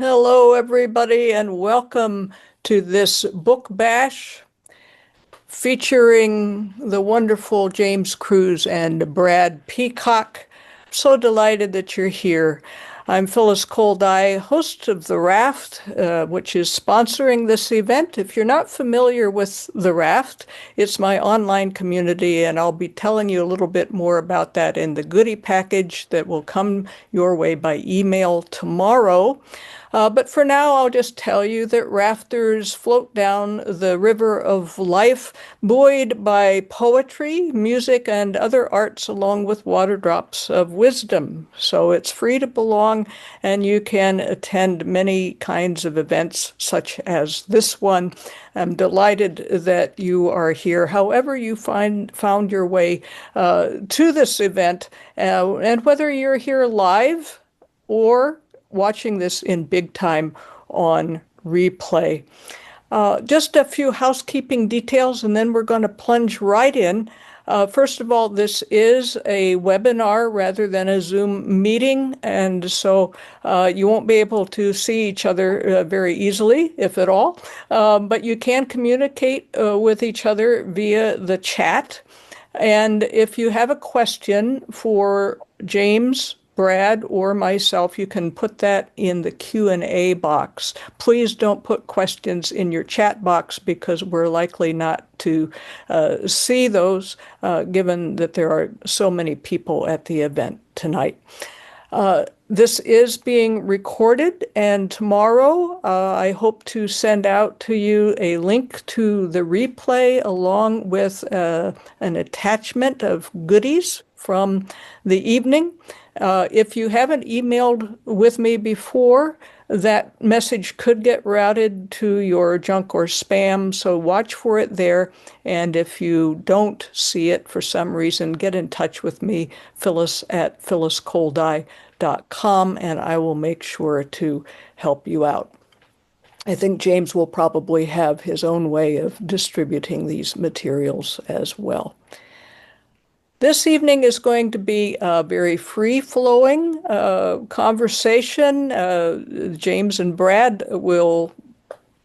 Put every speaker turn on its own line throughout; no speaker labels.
Hello, everybody, and welcome to this book bash featuring the wonderful James Crews and Brad Peacock. So delighted that you're here. I'm Phyllis Cole-Dai, host of The Raft, which is sponsoring this event. If you're not familiar with The Raft, it's my online community, and I'll be telling you a little bit more about that in the goodie package that will come your way by email tomorrow. But for now, I'll just tell you that rafters float down the river of life, buoyed by poetry, music, and other arts, along with water drops of wisdom. So it's free to belong, and you can attend many kinds of events, such as this one. I'm delighted that you are here. However you found your way to this event, and whether you're here live or watching this in big time on replay. Just a few housekeeping details, and then we're going to plunge right in. First of all, this is a webinar rather than a Zoom meeting, and so you won't be able to see each other very easily, if at all, but you can communicate with each other via the chat. And if you have a question for James, Brad, or myself, you can put that in the Q&A box. Please don't put questions in your chat box because we're likely not to see those, given that there are so many people at the event tonight. This is being recorded, and tomorrow I hope to send out to you a link to the replay along with an attachment of goodies from the evening. If you haven't emailed with me before, that message could get routed to your junk or spam, so watch for it there. And if you don't see it for some reason, get in touch with me, Phyllis at phylliscoledai.com, and I will make sure to help you out. I think James will probably have his own way of distributing these materials as well. This evening is going to be a very free-flowing conversation. James and Brad will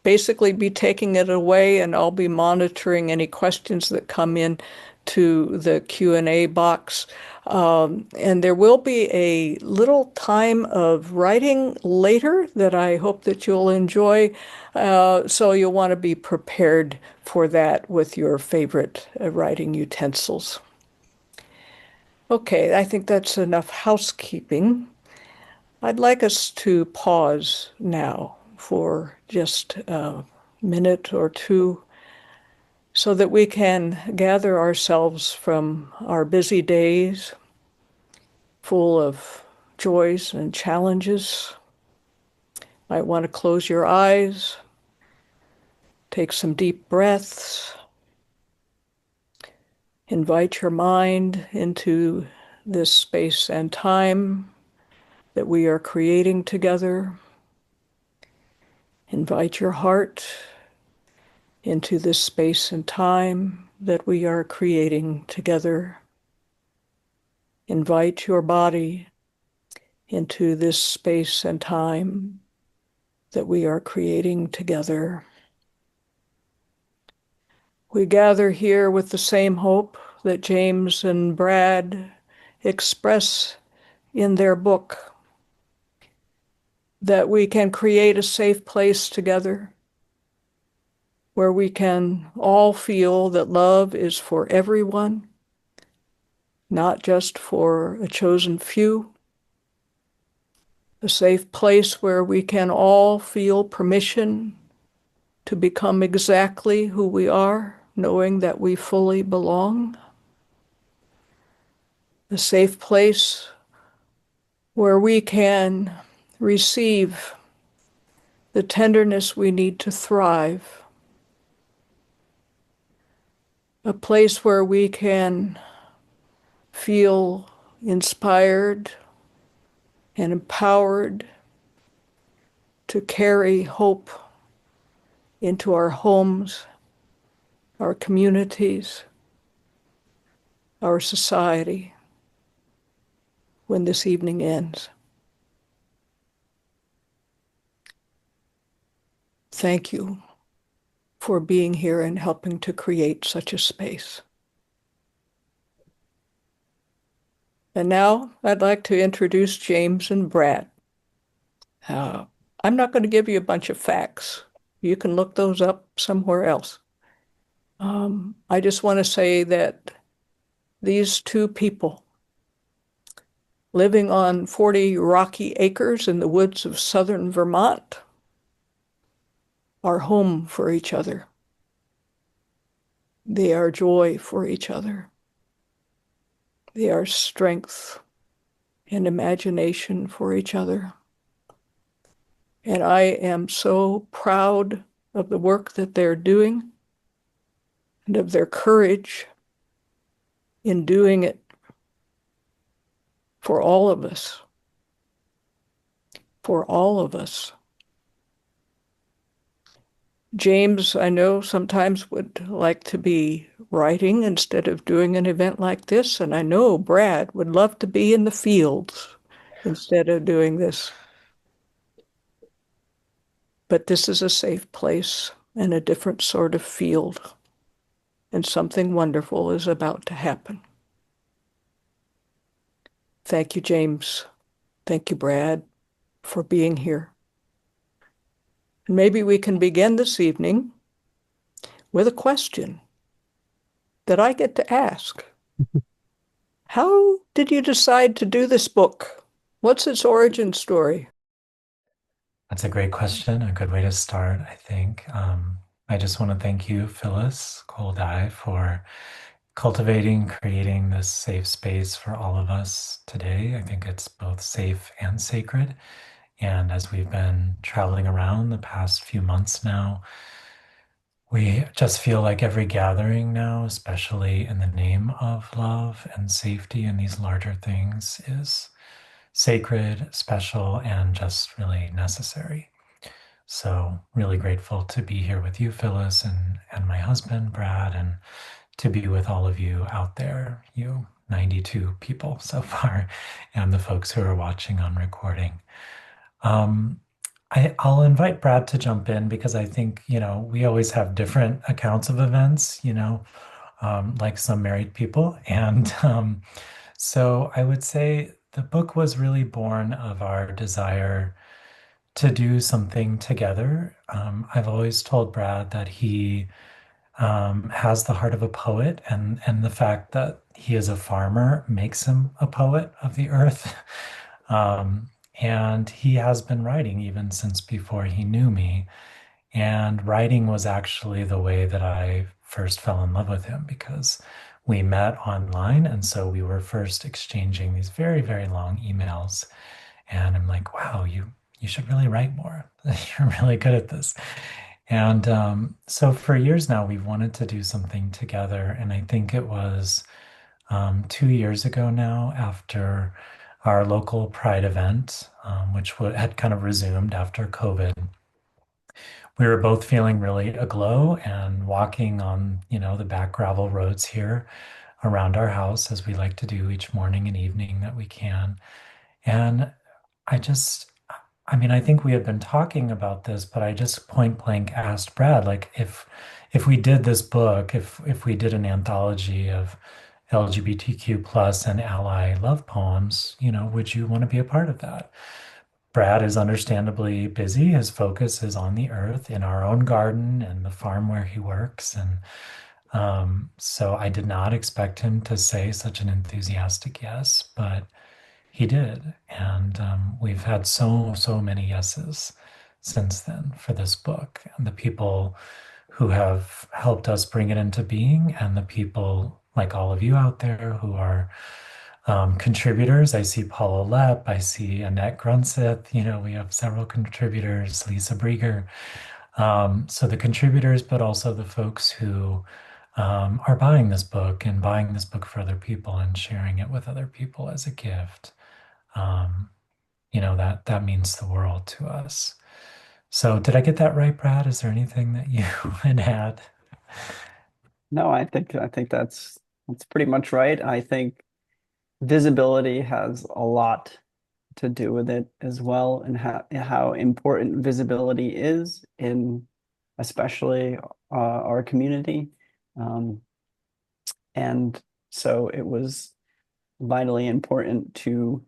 basically be taking it away, and I'll be monitoring any questions that come in to the Q&A box. And there will be a little time of writing later that I hope that you'll enjoy. So you'll want to be prepared for that with your favorite writing utensils. Okay, I think that's enough housekeeping. I'd like us to pause now for just a minute or two so that we can gather ourselves from our busy days full of joys and challenges. Might want to close your eyes, take some deep breaths, invite your mind into this space and time that we are creating together. Invite your heart into this space and time that we are creating together. Invite your body into this space and time that we are creating together. We gather here with the same hope that James and Brad express in their book, that we can create a safe place together where we can all feel that love is for everyone, not just for a chosen few. A safe place where we can all feel permission to become exactly who we are, knowing that we fully belong. A safe place where we can receive the tenderness we need to thrive. A place where we can feel inspired and empowered to carry hope into our homes, our communities, our society when this evening ends. thank you for being here and helping to create such a space. And now I'd like to introduce James and Brad. Uh, I'm not going to give you a bunch of facts. You can look those up somewhere else. I just want to say that these two people living on 40 rocky acres in the woods of southern Vermont are home for each other. They are joy for each other. They are strength and imagination for each other. And I am so proud of the work that they're doing and of their courage in doing it for all of us. For all of us. James, I know, sometimes would like to be writing instead of doing an event like this. And I know Brad would love to be in the fields instead of doing this. But this is a safe place and a different sort of field. And something wonderful is about to happen. Thank you, James. Thank you, Brad, for being here. And maybe we can begin this evening with a question that I get to ask. How did you decide to do this book? What's its origin story?
That's a great question, a good way to start, I think. I just want to thank you, Phyllis Cole-Dai, for cultivating, creating this safe space for all of us today. I think it's both safe and sacred. And as we've been traveling around the past few months now, we just feel like every gathering now, especially in the name of love and safety and these larger things, is sacred, special, and just really necessary. So really grateful to be here with you, Phyllis, and my husband, Brad, and to be with all of you out there, you 92 people so far, and the folks who are watching on recording. Um, I'll invite Brad to jump in because I think, we always have different accounts of events, like some married people. And so I would say the book was really born of our desire to do something together. I've always told Brad that he has the heart of a poet, and the fact that he is a farmer makes him a poet of the earth. Um, and he has been writing even since before he knew me. And writing was actually the way that I first fell in love with him because we met online. And so we were first exchanging these very, very long emails. And I'm like, wow, you should really write more. You're really good at this. And so for years now, we've wanted to do something together. And I think it was 2 years ago now, after our local Pride event, which had kind of resumed after COVID. We were both feeling really aglow and walking on, the back gravel roads here around our house, as we like to do each morning and evening that we can. And I just, I mean, I think we had been talking about this, but I just point blank asked Brad, like, if we did this book, if we did an anthology of LGBTQ plus and ally love poems, would you want to be a part of that? Brad is understandably busy. His focus is on the earth in our own garden and the farm where he works. And so I did not expect him to say such an enthusiastic yes, but he did. And we've had so many yeses since then for this book. And the people who have helped us bring it into being, and the people like all of you out there who are contributors. I see Paula Lepp, I see Annette Grunseth, we have several contributors, Lisa Brieger. So the contributors, but also the folks who are buying this book and buying this book for other people and sharing it with other people as a gift. Um, that means the world to us. So did I get that right, Brad? Is there anything that you would add?
No, I think that's pretty much right. I think visibility has a lot to do with it as well, and how important visibility is in especially our community. Um, and so it was vitally important to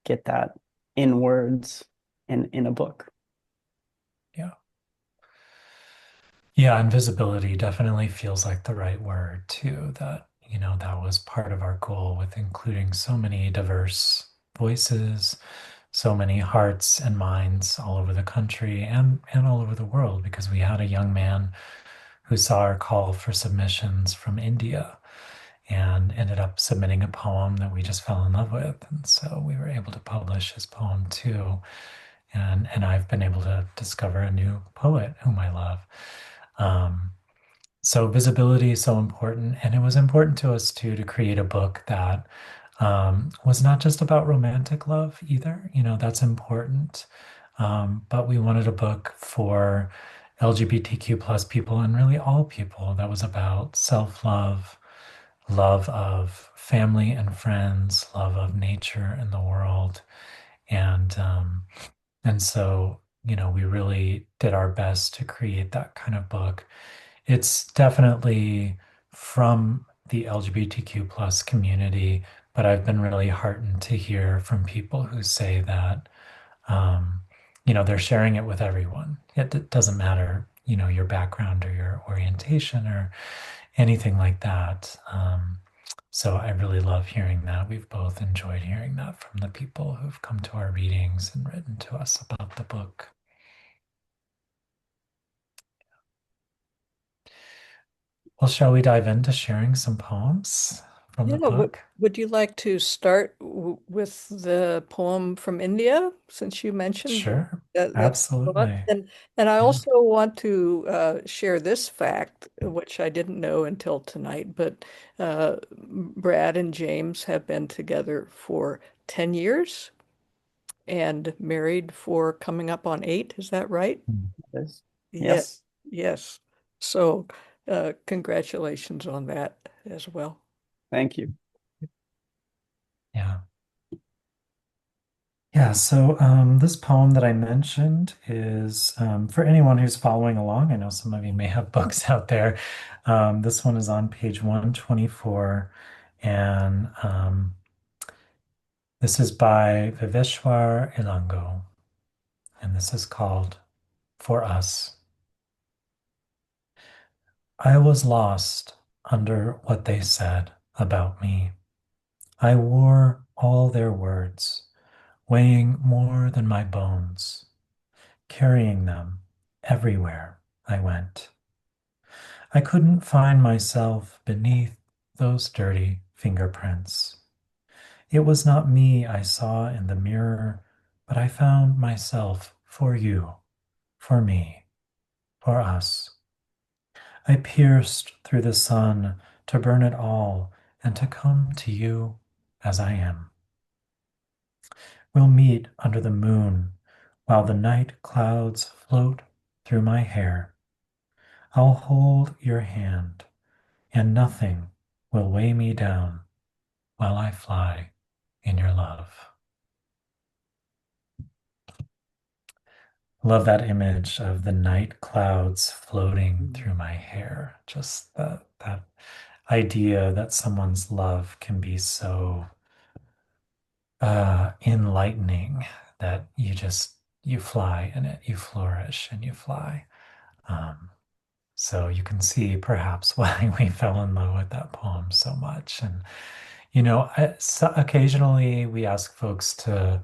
get that in words and in a book.
Yeah. Yeah, invisibility definitely feels like the right word too. That was part of our goal with including so many diverse voices, so many hearts and minds all over the country and all over the world, because we had a young man who saw our call for submissions from India and ended up submitting a poem that we just fell in love with. And so we were able to publish his poem too. And I've been able to discover a new poet whom I love. Um, so visibility is so important, and it was important to us too to create a book that was not just about romantic love either. That's important, but we wanted a book for LGBTQ plus people and really all people that was about self-love, love of family and friends, love of nature and the world, and so we really did our best to create that kind of book. It's definitely from the LGBTQ plus community, but I've been really heartened to hear from people who say that, um, they're sharing it with everyone. It doesn't matter, your background or your orientation or anything like that. So I really love hearing that. We've both enjoyed hearing that from the people who've come to our readings and written to us about the book. Well, shall we dive into sharing some poems from the
Yeah,
book?
would you like to start with the poem from India, since you mentioned
Sure,
that thought?
absolutely.
And I
Yeah.
also want to share this fact, which I didn't know until tonight, but Brad and James have been together for 10 years and married for coming up on 8. Is that right?
Mm.
Yes.
Yeah,
Yes.
yes. So congratulations on that as well.
Thank you.
Yeah. Yeah, so this poem that I mentioned is for anyone who's following along. I know some of you may have books out there. This one is on page 124, and this is by Viveshwar Ilango, and this is called For Us. I was lost under what they said about me. I wore all their words, weighing more than my bones, carrying them everywhere I went. I couldn't find myself beneath those dirty fingerprints. It was not me I saw in the mirror, but I found myself for you, for me, for us. I pierced through the sun to burn it all and to come to you as I am. We'll meet under the moon while the night clouds float through my hair. I'll hold your hand, and nothing will weigh me down while I fly in your love. Love that image of the night clouds floating through my hair. Just that idea that someone's love can be so enlightening that you fly in it, you flourish and you fly. Um, so you can see perhaps why we fell in love with that poem so much. And so occasionally we ask folks to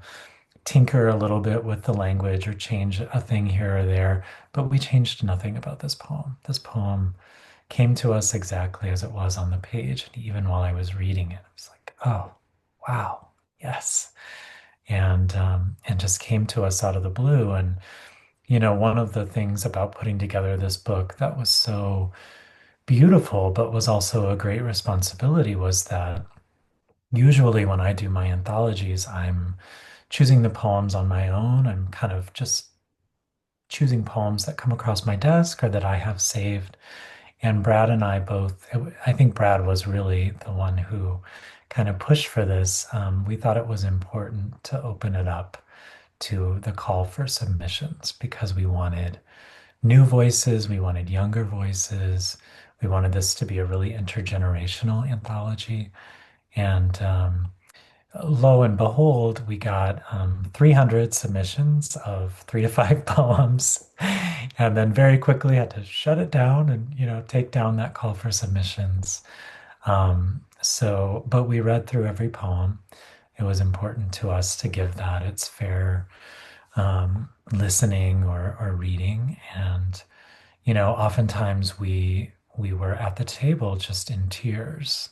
tinker a little bit with the language or change a thing here or there, but we changed nothing about this poem. This poem came to us exactly as it was on the page. And even while I was reading it, I was like, oh, wow, yes. And just came to us out of the blue. And, one of the things about putting together this book that was so beautiful, but was also a great responsibility was that usually when I do my anthologies, I'm choosing the poems on my own. I'm kind of just choosing poems that come across my desk or that I have saved. And Brad and I both, I think Brad was really the one who kind of push for this, we thought it was important to open it up to the call for submissions because we wanted new voices, we wanted younger voices, we wanted this to be a really intergenerational anthology. And lo and behold, we got 300 submissions of 3 to 5 poems, and then very quickly had to shut it down and take down that call for submissions. But we read through every poem. It was important to us to give that its fair listening or reading. And oftentimes we were at the table just in tears.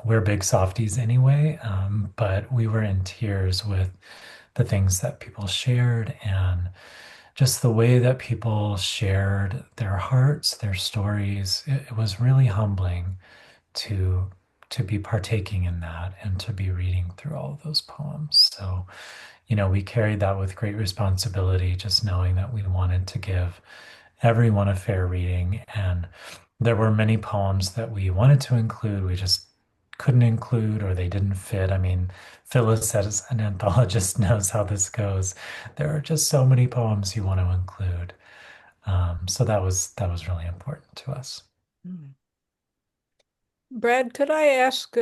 We're big softies anyway, but we were in tears with the things that people shared and just the way that people shared their hearts, their stories. It was really humbling to be partaking in that and to be reading through all of those poems. So, we carried that with great responsibility, just knowing that we wanted to give everyone a fair reading. And there were many poems that we wanted to include, we just couldn't include or they didn't fit. I mean, Phyllis, as an anthologist, knows how this goes. There are just so many poems you want to include. So that was really important to us.
Brad, could I ask,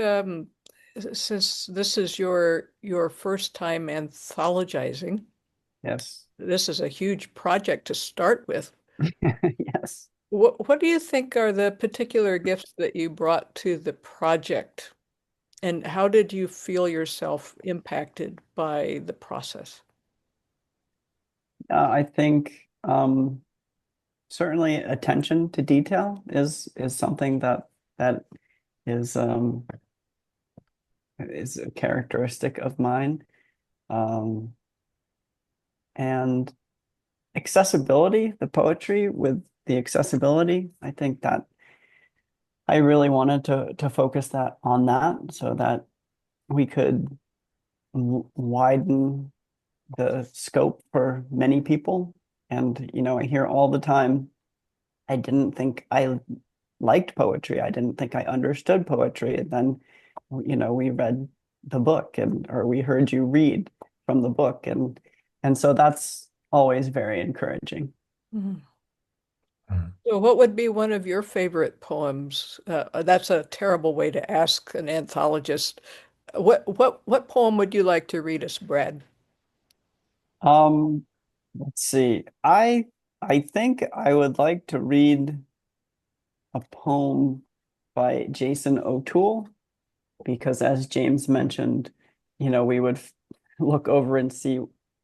since this is your first time anthologizing,
Yes.
this is a huge project to start with.
Yes.
What do you think are the particular gifts that you brought to the project, and how did you feel yourself impacted by the process?
I think certainly attention to detail is something that is a characteristic of mine. And accessibility, the poetry with the accessibility, I think that I really wanted to focus that on that so that we could widen the scope for many people. And, I hear all the time, I didn't think I liked poetry. I didn't think I understood poetry. And then, we read the book or we heard you read from the book. And so that's always very encouraging.
Mhm.
Mm.
So what would be one of your favorite poems? That's a terrible way to ask an anthologist. What poem would you like to read us, Brad?
Um, let's see. I think I would like to read a poem by Jason O'Toole because as James mentioned, we would look over and see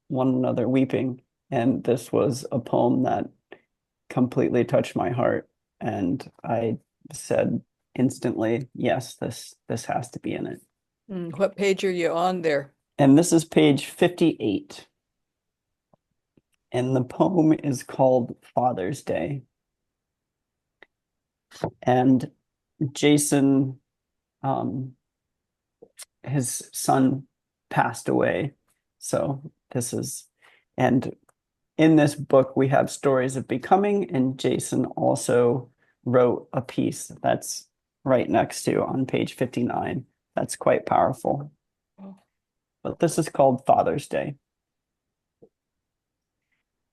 one another weeping. And this was a poem that completely touched my heart. And I said instantly, yes, this has to be in it.
What page are you on there?
And this is page 58. And the poem is called Father's Day. And Jason, his son passed away. So and in this book, we have stories of becoming, and Jason also wrote a piece that's right next to on page 59. That's quite powerful. But this is called Father's Day.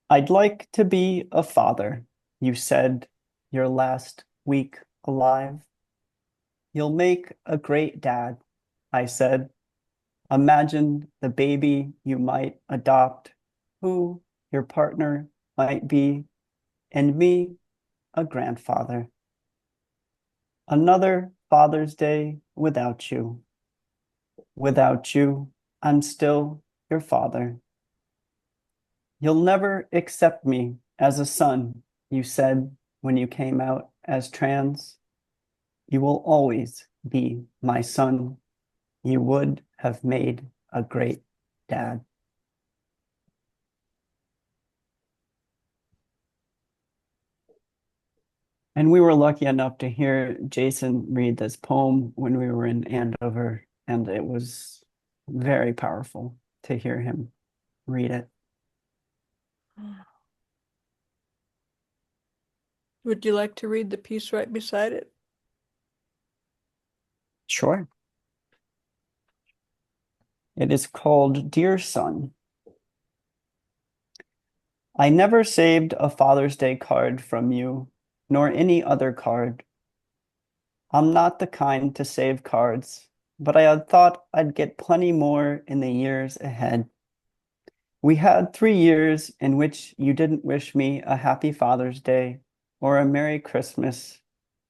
I'd like to be a father, you said your last week alive. You'll make a great dad, I said. Imagine the baby you might adopt, who your partner might be, and me, a grandfather. Another Father's Day without you. Without you, I'm still your father. You'll never accept me as a son, you said when you came out as trans. You will always be my son. You would have made a great dad. And we were lucky enough to hear Jason read this poem when we were in Andover, and it was very powerful to hear him read it.
Would you like to read the piece right beside it?
Sure. It is called Dear Son. I never saved a Father's Day card from you, nor any other card. I'm not the kind to save cards, but I had thought I'd get plenty more in the years ahead. We had 3 years in which you didn't wish me a happy Father's Day or a Merry Christmas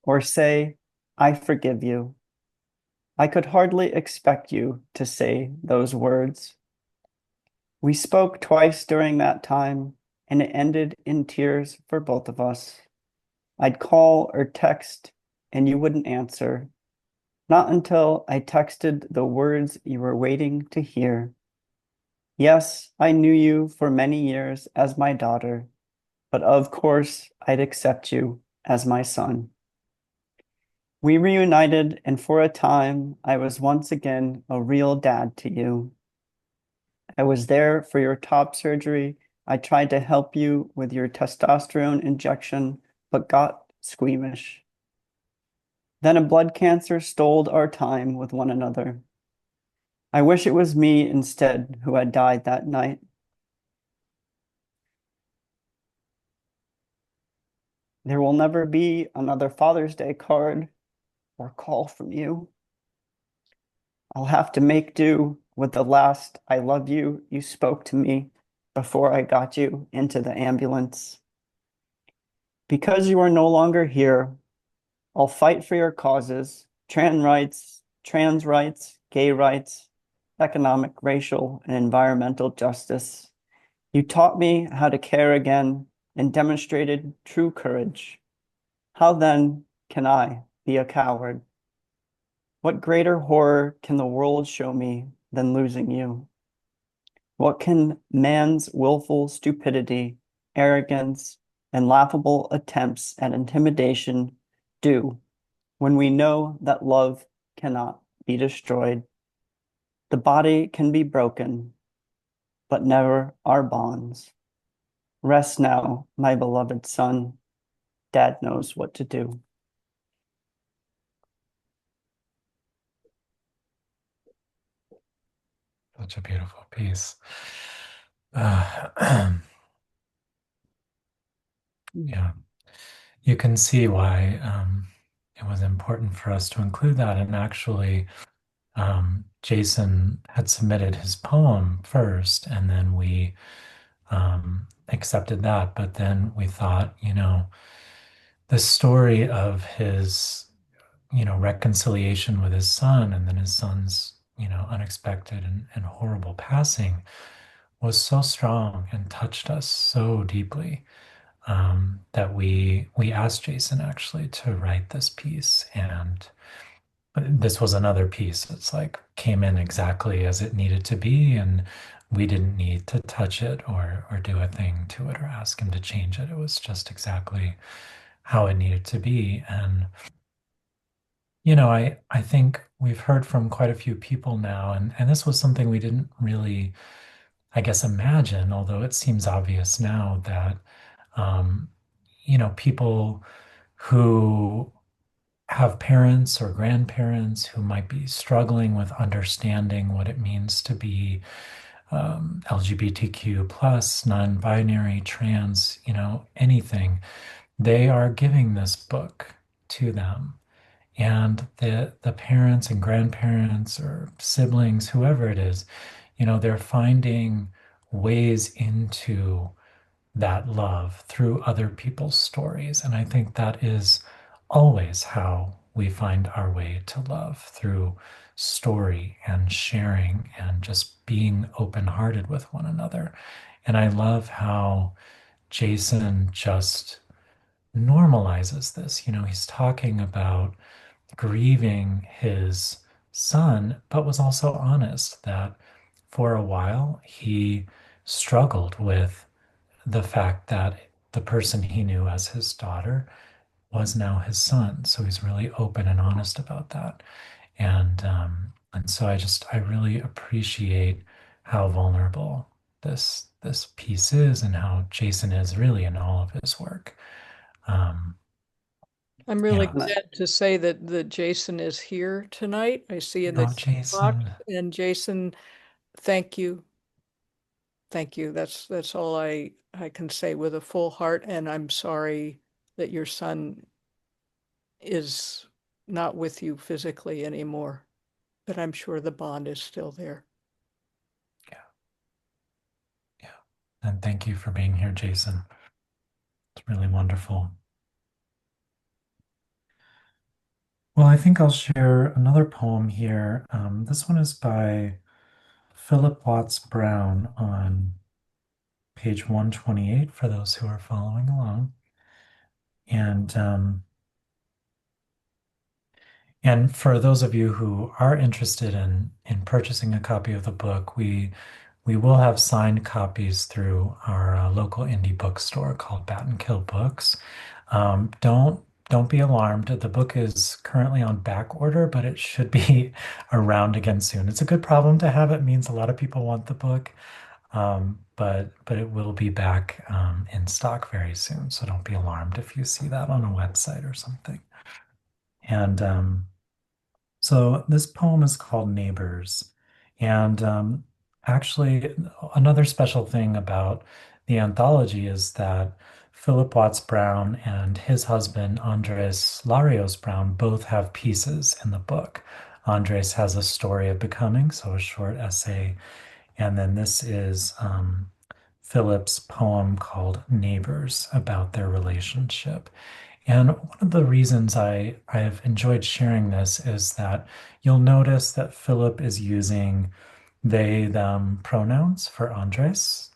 or say, I forgive you. I could hardly expect you to say those words. We spoke twice during that time, and it ended in tears for both of us. I'd call or text, and you wouldn't answer. Not until I texted the words you were waiting to hear. Yes, I knew you for many years as my daughter, but of course I'd accept you as my son. We reunited, and for a time I was once again a real dad to you. I was there for your top surgery. I tried to help you with your testosterone injection, but got squeamish. Then a blood cancer stole our time with one another. I wish it was me instead who had died that night. There will never be another Father's Day card or call from you. I'll have to make do with the last I love you you spoke to me before I got you into the ambulance. Because you are no longer here, I'll fight for your causes, trans rights, gay rights, economic, racial, and environmental justice. You taught me how to care again and demonstrated true courage. How then can I be a coward? What greater horror can the world show me than losing you? What can man's willful stupidity, arrogance, and laughable attempts at intimidation do when we know that love cannot be destroyed? The body can be broken, but never our bonds. Rest now, my beloved son. Dad knows what to do.
Such a beautiful piece. Uh, yeah, you can see why it was important for us to include that. And actually, Jason had submitted his poem first, and then we accepted that. But then we thought, the story of his, reconciliation with his son, and then his son's, unexpected and horrible passing was so strong and touched us so deeply that we asked Jason actually to write this piece. And this was another piece that's like came in exactly as it needed to be, and we didn't need to touch it or do a thing to it or ask him to change it. It was just exactly how it needed to be. And I think we've heard from quite a few people now, and this was something we didn't really, I guess, imagine, although it seems obvious now that um, people who have parents or grandparents who might be struggling with understanding what it means to be LGBTQ plus, non-binary, trans, anything, they are giving this book to them. And the parents and grandparents or siblings, whoever it is, they're finding ways into that love through other people's stories. And I think that is always how we find our way to love, through story and sharing and just being open-hearted with one another. And I love how Jason just normalizes this. He's talking about grieving his son, but was also honest that for a while he struggled with the fact that the person he knew as his daughter was now his son. So he's really open and honest about that. And so I really appreciate how vulnerable this piece is, and how Jason is really in all of his work. Um,
I'm really
yeah.
glad to say that Jason is here tonight. I see in the
Oh,
chat box,
Jason.
and Jason, Thank you. Thank you. That's all I can say with a full heart, and I'm sorry that your son is not with you physically anymore, but I'm sure the bond is still there.
Yeah. Yeah. And thank you for being here, Jason. It's really wonderful. Well, I think I'll share another poem here. This one is by Philip Watts Brown on page 128 for those who are following along. And and for those of you who are interested in purchasing a copy of the book, we will have signed copies through our local indie bookstore called Bat and Kill Books. Don't be alarmed. The book is currently on back order, but it should be around again soon. It's a good problem to have. It means a lot of people want the book, but it will be back in stock very soon. So don't be alarmed if you see that on a website or something. And so this poem is called Neighbors. And actually, another special thing about the anthology is that Philip Watts Brown and his husband, Andres Larios Brown, both have pieces in the book. Andres has a story of becoming, so a short essay. And then this is Philip's poem called Neighbors about their relationship. And one of the reasons I've enjoyed sharing this is that you'll notice that Philip is using they, them pronouns for Andres.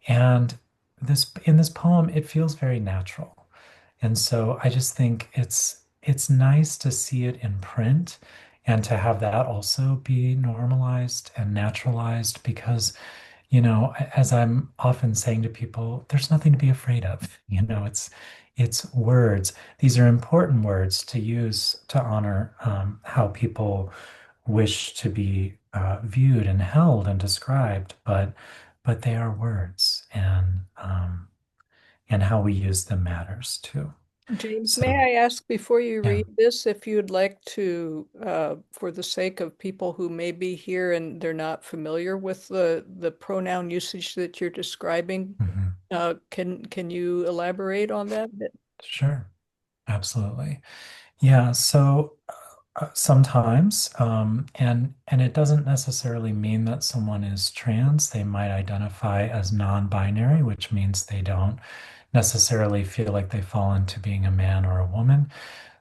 And this in this poem, it feels very natural. And so I just think it's nice to see it in print and to have that also be normalized and naturalized because as I'm often saying to people, there's nothing to be afraid of. It's words. These are important words to use to honor how people wish to be viewed and held and described, but they are words, and how we use them matters too.
James,
So
may I ask before you
yeah.
read this if you'd like to, for the sake of people who may be here and they're not familiar with the pronoun usage that you're describing,
Mhm.
can you elaborate on that a bit?
Sure, absolutely. Yeah, so sometimes, and it doesn't necessarily mean that someone is trans. They might identify as non-binary, which means they don't necessarily feel like they fall into being a man or a woman.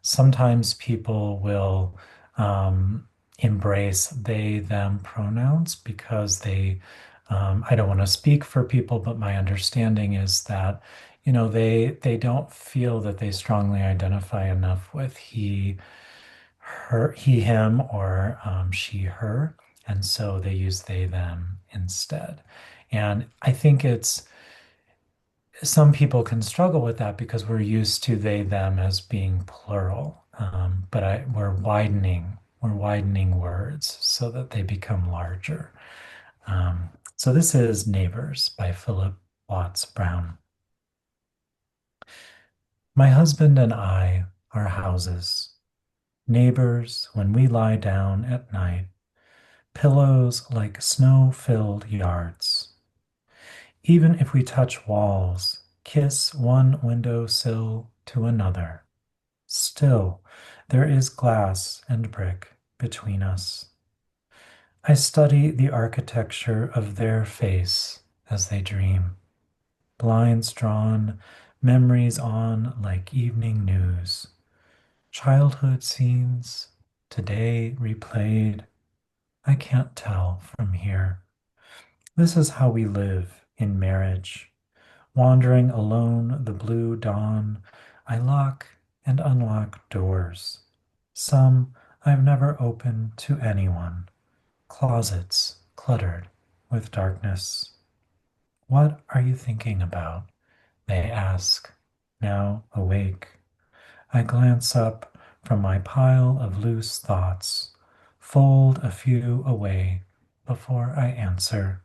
Sometimes people will embrace they, them pronouns because I don't want to speak for people, but my understanding is that, they don't feel that they strongly identify enough with he, him, or she, her. And so they use they, them instead. And I think some people can struggle with that because we're used to they, them as being plural. But we're widening words so that they become larger. So this is Neighbors by Philip Watts Brown. My husband and I are houses, neighbors when we lie down at night, pillows like snow-filled yards. Even if we touch walls, kiss one window sill to another, still there is glass and brick between us. I study the architecture of their face as they dream, blinds drawn, memories on like evening news, childhood scenes, today replayed. I can't tell from here. This is how we live in marriage. Wandering alone the blue dawn, I lock and unlock doors. Some I've never opened to anyone. Closets cluttered with darkness. What are you thinking about? They ask, now awake. I glance up from my pile of loose thoughts, fold a few away before I answer,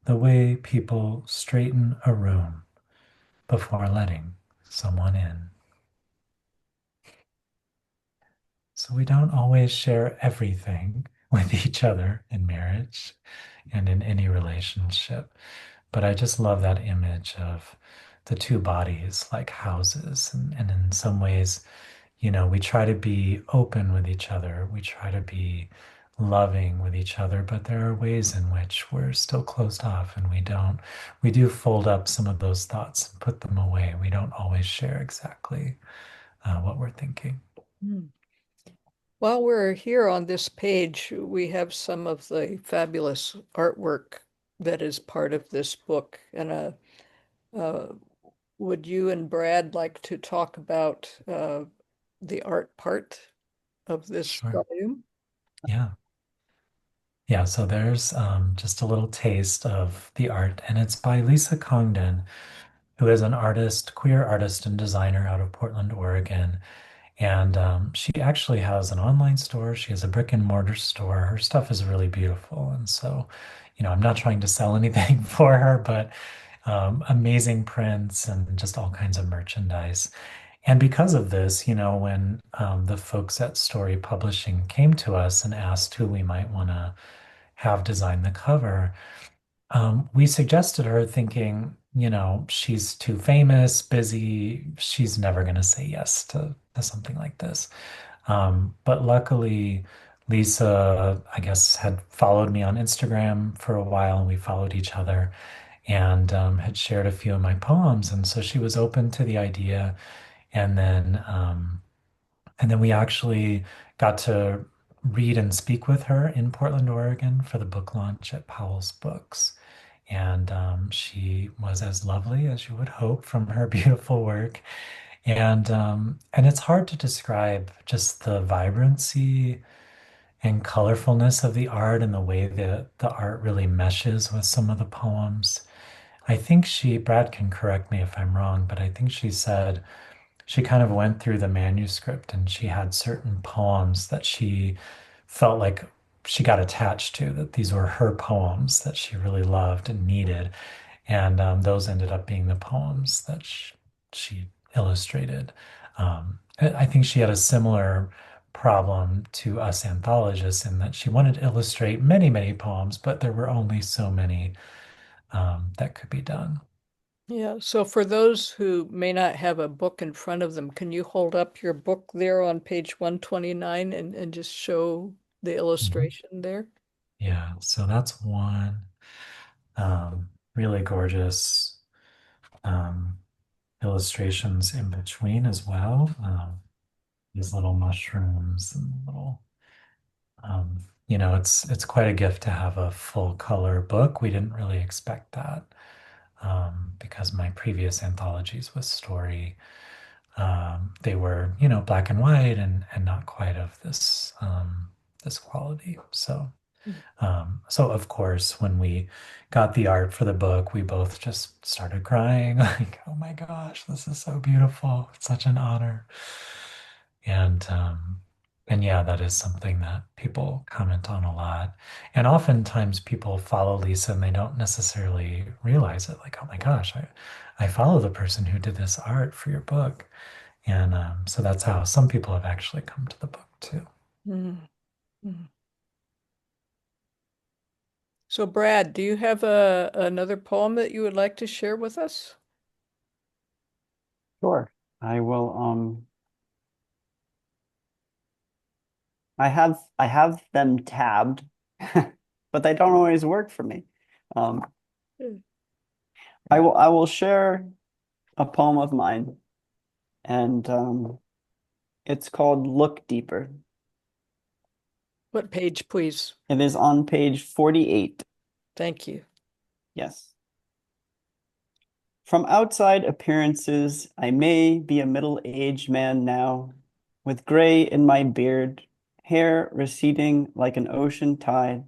the way people straighten a room before letting someone in. So we don't always share everything, with each other in marriage and in any relationship. But I just love that image of the two bodies like houses. And in some ways, we try to be open with each other. We try to be loving with each other, but there are ways in which we're still closed off and we do fold up some of those thoughts and put them away. We don't always share exactly what we're thinking.
Hmm. While we're here on this page, we have some of the fabulous artwork that is part of this book. And uh, would you and Brad like to talk about the art part of this
Sure.
volume?
Yeah. Yeah, so there's just a little taste of the art, and it's by Lisa Congdon, who is an artist, queer artist and designer out of Portland, Oregon. And she actually has an online store. She has a brick and mortar store. Her stuff is really beautiful. And so, I'm not trying to sell anything for her, but amazing prints and just all kinds of merchandise. And because of this, when the folks at Story Publishing came to us and asked who we might want to have design the cover, we suggested her thinking, she's too famous, busy. She's never going to say yes to something like this. But luckily, Lisa, I guess, had followed me on Instagram for a while, and we followed each other and had shared a few of my poems. And so she was open to the idea. And then, we actually got to read and speak with her in Portland, Oregon for the book launch at Powell's Books. And she was as lovely as you would hope from her beautiful work. And it's hard to describe just the vibrancy and colorfulness of the art and the way that the art really meshes with some of the poems. I think Brad can correct me if I'm wrong, but I think she said she kind of went through the manuscript and she had certain poems that she felt like she got attached to, that these were her poems that she really loved and needed. And those ended up being the poems that she illustrated. I think she had a similar problem to us anthologists in that she wanted to illustrate many, many poems, but there were only so many that could be done.
Yeah, so for those who may not have a book in front of them, can you hold up your book there on page 129 and just show the
Mhm.
illustration there?
Yeah, so that's one really gorgeous um, illustrations in between as well. These little mushrooms and little it's quite a gift to have a full color book. We didn't really expect that because my previous anthologies with story, they were, black and white and not quite of this quality. So of course, when we got the art for the book, we both just started crying, like, oh my gosh, this is so beautiful. It's such an honor. And and yeah, that is something that people comment on a lot. And oftentimes people follow Lisa and they don't necessarily realize it, like, oh my gosh, I follow the person who did this art for your book. And so that's how some people have actually come to the book too.
Mm, mm. So Brad, do you have another poem that you would like to share with us?
Sure. I will I have them tabbed, but they don't always work for me. Um
Mm.
I will share a poem of mine, and it's called Look Deeper.
What page, please?
It is on page 48.
Thank you.
Yes. From outside appearances, I may be a middle-aged man now, with gray in my beard, hair receding like an ocean tide,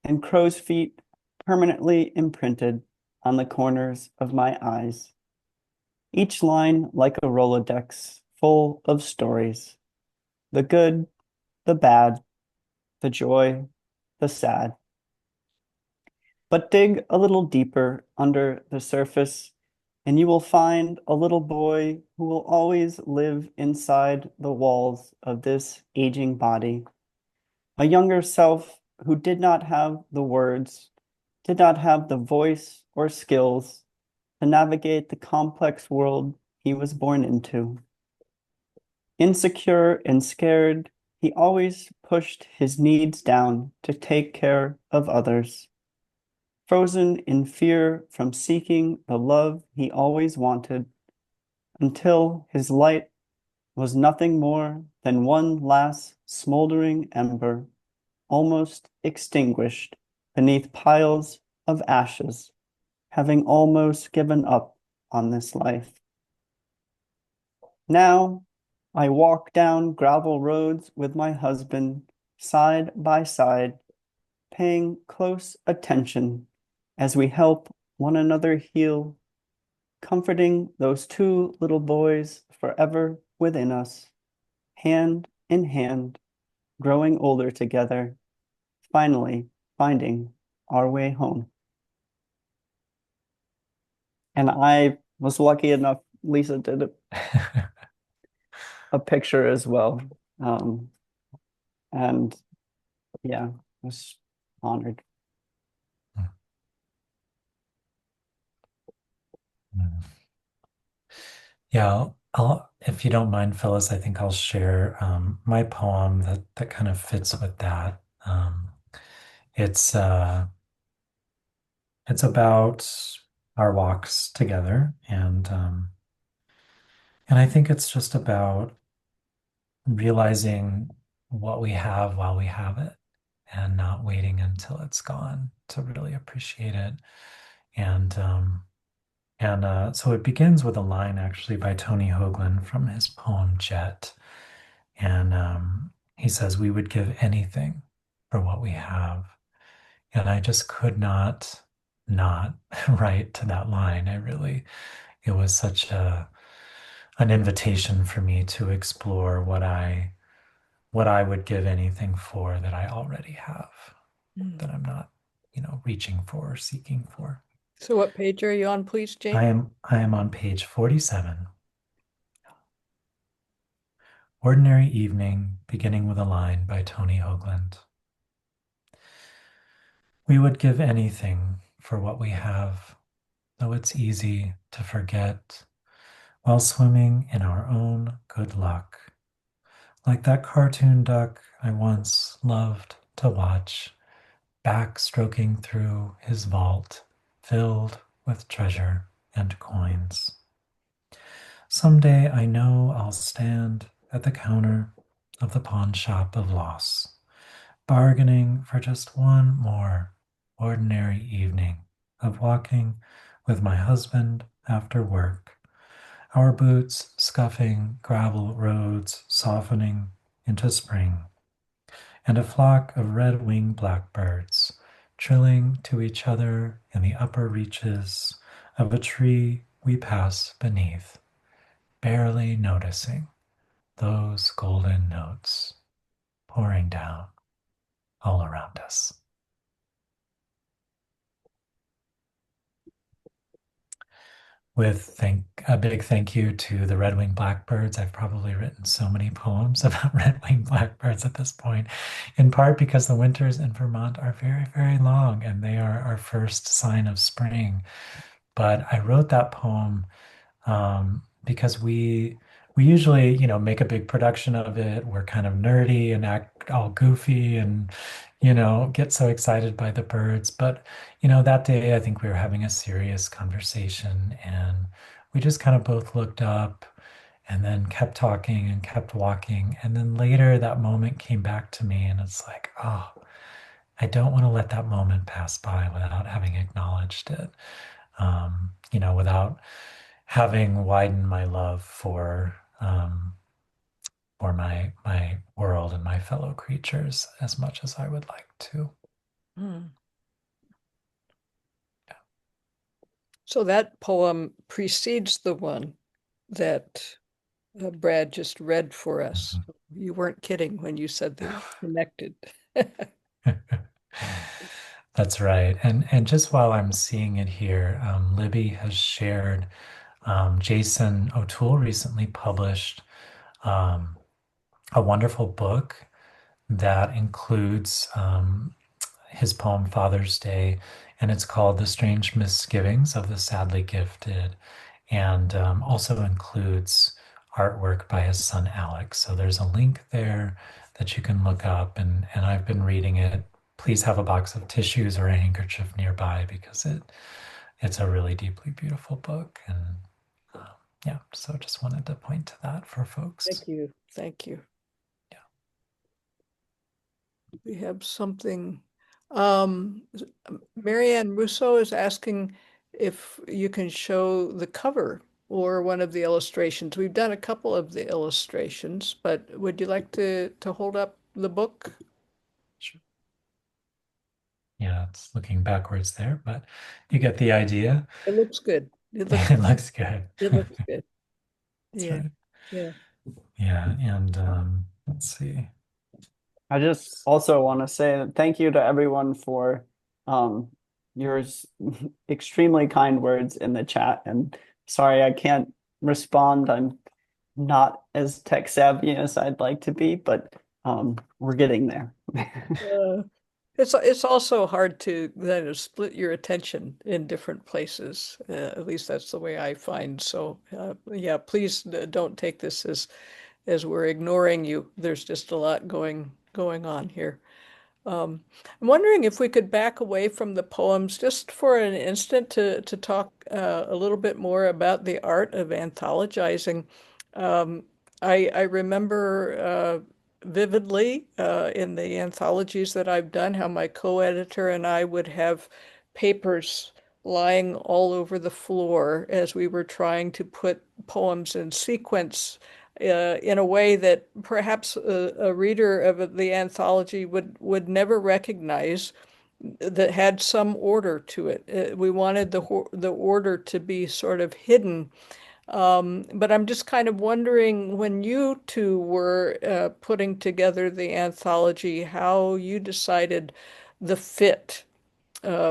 and crow's feet permanently imprinted on the corners of my eyes. Each line like a Rolodex full of stories, the good, the bad, the joy, the sad. But dig a little deeper under the surface, and you will find a little boy who will always live inside the walls of this aging body, a younger self who did not have the words, did not have the voice or skills to navigate the complex world he was born into. Insecure and scared, he always pushed his needs down to take care of others. Frozen in fear from seeking the love he always wanted, until his light was nothing more than one last smoldering ember, almost extinguished beneath piles of ashes, having almost given up on this life. Now I walk down gravel roads with my husband, side by side, paying close attention as we help one another heal, comforting those two little boys forever within us, hand in hand, growing older together, finally finding our way home. And I was lucky enough, Lisa did a picture as well. And yeah, I was honored.
Yeah, if you don't mind, Phyllis, I think I'll share my poem that kind of fits with that. It's it's about our walks together, and I think it's just about realizing what we have while we have it, and not waiting until it's gone to really appreciate it. And so it begins with a line actually by Tony Hoagland from his poem Jet. And he says, "We would give anything for what we have." And I just could not write to that line. It was such an invitation for me to explore what I would give anything for that I already have, that I'm not, reaching for or seeking for.
So what page are you on, please, James?
I am on page 47. Ordinary Evening, beginning with a line by Tony Hoagland. We would give anything for what we have, though it's easy to forget, while swimming in our own good luck. Like that cartoon duck I once loved to watch, backstroking through his vault, filled with treasure and coins. Someday I know I'll stand at the counter of the pawn shop of loss, bargaining for just one more ordinary evening of walking with my husband after work, our boots scuffing gravel roads softening into spring, and a flock of red-winged blackbirds trilling to each other in the upper reaches of a tree we pass beneath, barely noticing those golden notes pouring down all around us. With a big thank you to the red-winged blackbirds. I've probably written so many poems about red-winged blackbirds at this point, in part because the winters in Vermont are very, very long and they are our first sign of spring. But I wrote that poem because we usually, make a big production of it. We're kind of nerdy and act all goofy and, get so excited by the birds. But, that day I think we were having a serious conversation and we just kind of both looked up and then kept talking and kept walking. And then later that moment came back to me and it's like, oh, I don't want to let that moment pass by without having acknowledged it, without having widened my love for my world and my fellow creatures as much as I would like to.
Mm. So that poem precedes the one that Brad just read for us.
Mm-hmm.
You weren't kidding when you said they were connected.
That's right. And just while I'm seeing it here, Libby has shared, Jason O'Toole recently published a wonderful book that includes his poem Father's Day, and it's called The Strange Misgivings of the Sadly Gifted, and also includes artwork by his son Alex. So there's a link there that you can look up, and I've been reading it. Please have a box of tissues or a handkerchief nearby because it's a really deeply beautiful book. And um, yeah, so just wanted to point to that for folks.
Thank you. Thank you.
Yeah.
We have something. Um, Marianne Russo is asking if you can show the cover or one of the illustrations. We've done a couple of the illustrations, but would you like to hold up the book?
Sure. Yeah, it's looking backwards there, but you get the idea.
It looks good. It looks
It looks good.
it looks good.
That's
Yeah.
right.
Yeah.
Yeah, and let's see.
I just also want to say thank you to everyone for um, your extremely kind words in the chat. And sorry, I can't respond. I'm not as tech savvy as I'd like to be, but we're getting there.
Uh, it's also hard to kind of split your attention in different places. At least that's the way I find. So yeah, please don't take this as we're ignoring you. There's just a lot going on here. I'm wondering if we could back away from the poems just for an instant to talk a little bit more about the art of anthologizing. Um, I remember vividly in the anthologies that I've done how my co-editor and I would have papers lying all over the floor as we were trying to put poems in sequence in a way that perhaps a reader of the anthology would never recognize that had some order to it. We wanted the order to be sort of hidden. But I'm just kind of wondering when you two were putting together the anthology, how you decided the fit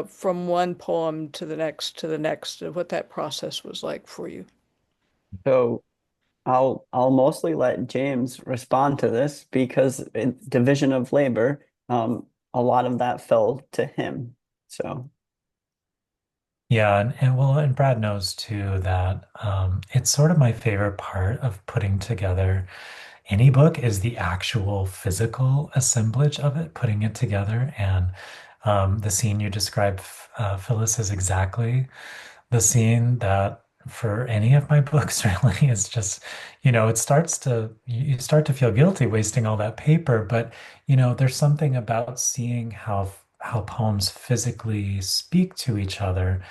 from one poem to the next, what that process was like for you.
So I'll mostly let James respond to this because in division of labor, a lot of that fell to him. So
Yeah, and well, and Brad knows too that it's sort of my favorite part of putting together any book is the actual physical assemblage of it, putting it together. And the scene you described, Phyllis, is exactly the scene that for any of my books really is just, it starts to, you start to feel guilty wasting all that paper, but, there's something about seeing how poems physically speak to each other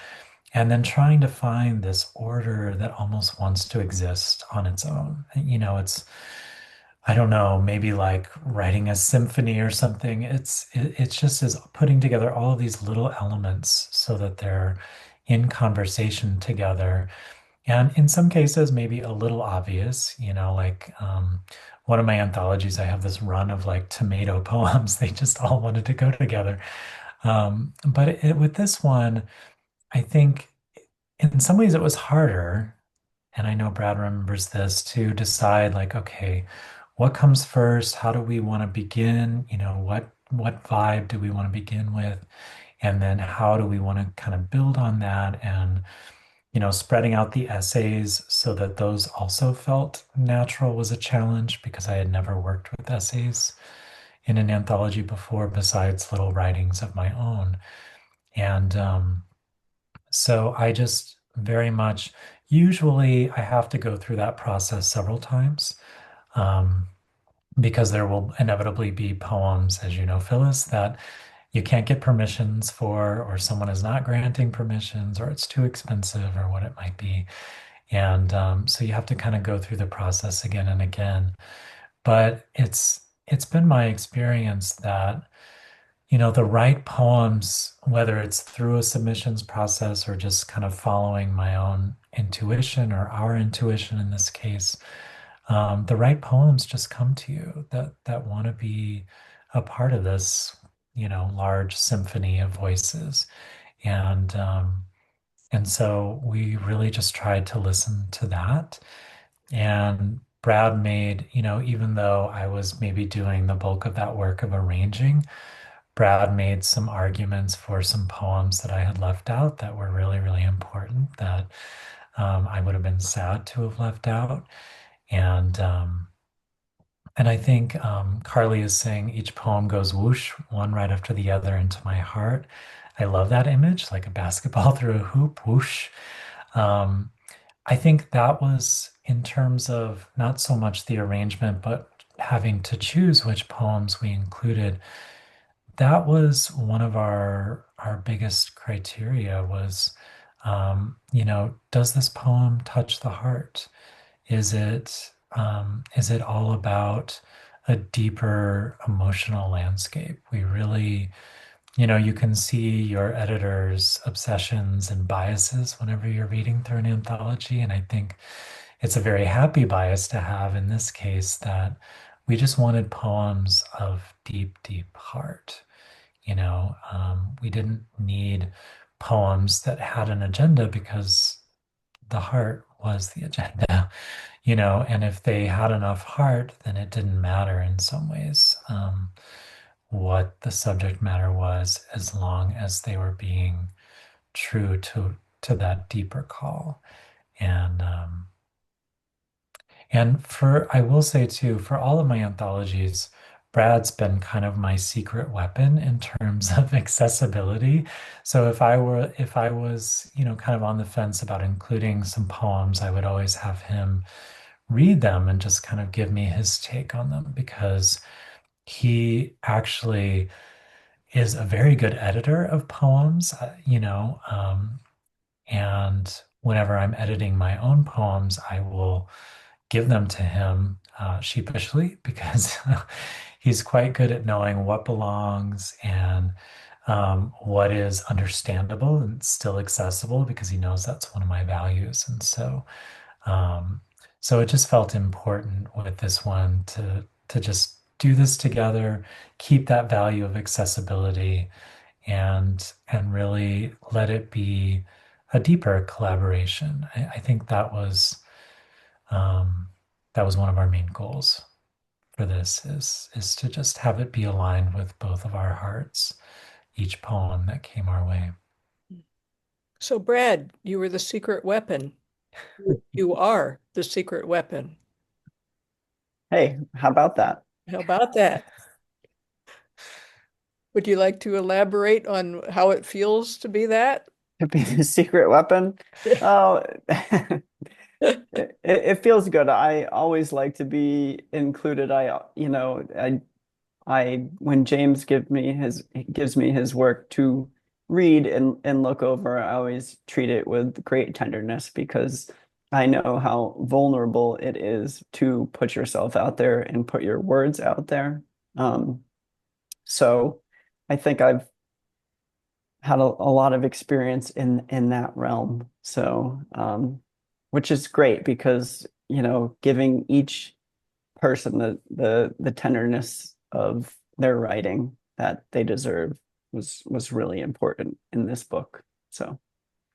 and then trying to find this order that almost wants to exist on its own. I don't know, maybe like writing a symphony or something. It's just as putting together all of these little elements so that they're in conversation together. And in some cases, maybe a little obvious, like one of my anthologies, I have this run of like tomato poems. They just all wanted to go together. But with this one, I think in some ways it was harder, and I know Brad remembers this, to decide like, okay, what comes first? How do we want to begin? What vibe do we want to begin with? And then how do we want to kind of build on that and, spreading out the essays so that those also felt natural was a challenge because I had never worked with essays in an anthology before besides little writings of my own. And so I just very much, usually I have to go through that process several times um, because there will inevitably be poems, as you know, Phyllis, that you can't get permissions for, or someone is not granting permissions, or it's too expensive, or what it might be. And so you have to kind of go through the process again and again. But it's been my experience that the right poems, whether it's through a submissions process or just kind of following my own intuition or our intuition in this case, the right poems just come to you that want to be a part of this, large symphony of voices. And and so we really just tried to listen to that. And Brad made, even though I was maybe doing the bulk of that work of arranging, Brad made some arguments for some poems that I had left out that were really, really important that I would have been sad to have left out. And I think Carly is saying each poem goes whoosh, one right after the other into my heart. I love that image, like a basketball through a hoop, whoosh. Um, I think that was in terms of not so much the arrangement, but having to choose which poems we included. That was one of our biggest criteria was, does this poem touch the heart? Is it all about a deeper emotional landscape? We really, you can see your editor's obsessions and biases whenever you're reading through an anthology. And I think it's a very happy bias to have in this case that we just wanted poems of deep, deep heart. We didn't need poems that had an agenda because the heart was the agenda, and if they had enough heart, then it didn't matter in some ways what the subject matter was, as long as they were being true to that deeper call. And I will say too, for all of my anthologies, Brad's been kind of my secret weapon in terms of accessibility. So if I was, kind of on the fence about including some poems, I would always have him read them and just kind of give me his take on them because he actually is a very good editor of poems, and whenever I'm editing my own poems, I will give them to him sheepishly because he's quite good at knowing what belongs and what is understandable and still accessible because he knows that's one of my values. And um, so it just felt important with this one to just do this together, keep that value of accessibility, and really let it be a deeper collaboration. I think um, that was one of our main goals for this is to just have it be aligned with both of our hearts, each poem that came our way.
So, Brad, you were the secret weapon. You are the secret weapon.
Hey, how about that?
How about that? Would you like to elaborate on how it feels to be that?
To be the secret weapon? Oh, it feels good. I always like to be included. When James gives me his work to read and look over, I always treat it with great tenderness because I know how vulnerable it is to put yourself out there and put your words out there. So I think I've had a lot of experience in that realm. So which is great because, giving each person the tenderness of their writing that they deserve was really important in this book. So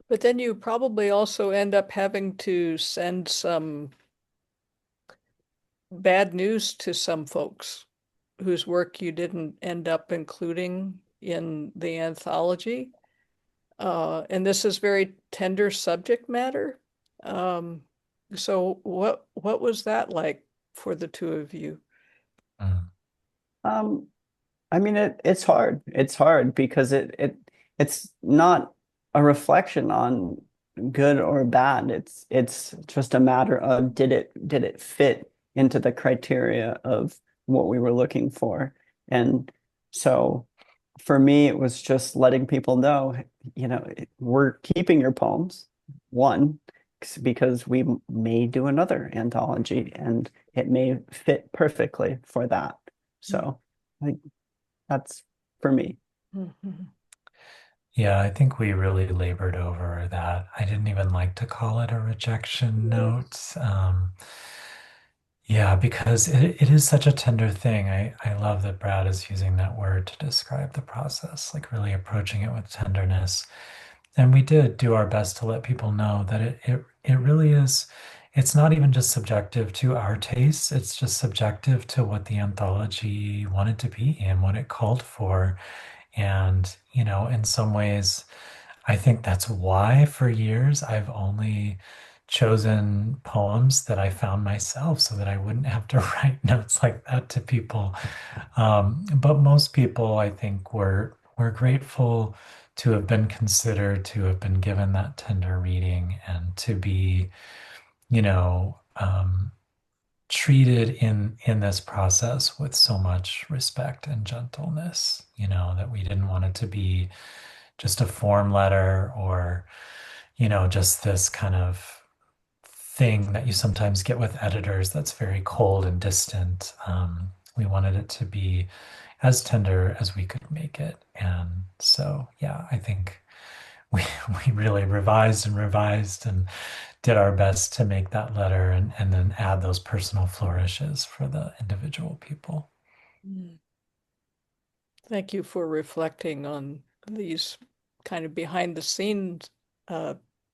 But then you probably also end up having to send some bad news to some folks whose work you didn't end up including in the anthology. And this is very tender subject matter. Um, so what was that like for the two of you?
Mm.
um I mean it's hard. It's hard because it's not a reflection on good or bad. It's just a matter of did it fit into the criteria of what we were looking for. And so for me it was just letting people know, we're keeping your poems, one, because we may do another anthology and it may fit perfectly for that. So I think that's for me.
Mhm.
Yeah, I think we really labored over that. I didn't even like to call it a rejection note. Yeah, because it is such a tender thing. I love that Brad is using that word to describe the process, like really approaching it with tenderness. And we did do our best to let people know that it really is, it's not even just subjective to our tastes, it's just subjective to what the anthology wanted to be and what it called for. And, in some ways, I think that's why for years I've only chosen poems that I found myself so that I wouldn't have to write notes like that to people. But most people, I think, were grateful to have been considered, to have been given that tender reading, and to be, treated in this process with so much respect and gentleness. That we didn't want it to be just a form letter or, just this kind of thing that you sometimes get with editors that's very cold and distant. We wanted it to be as tender as we could make it. And so, yeah, I think we, we really revised and revised and did our best to make that letter and then add those personal flourishes for the individual people.
Mm. Thank you for reflecting on these kind of behind the scenes uh,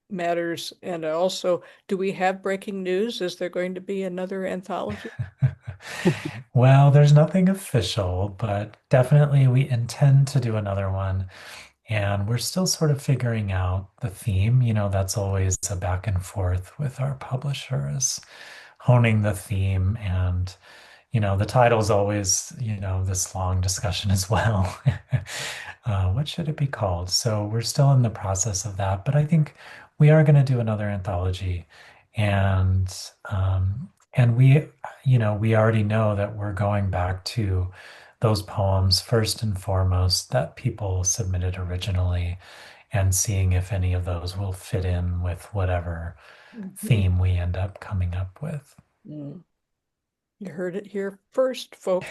matters. And also, do we have breaking news? Is there going to be another anthology?
Well, there's nothing official, but definitely we intend to do another one. And we're still sort of figuring out the theme. That's always a back and forth with our publishers, honing the theme. And, the title's always, this long discussion as well. What should it be called? So we're still in the process of that. But I think we are going to do another anthology. And, and we already know that we're going back to those poems first and foremost that people submitted originally and seeing if any of those will fit in with whatever
Mhm.
theme we end up coming up with.
Mm. You heard it here first, folks.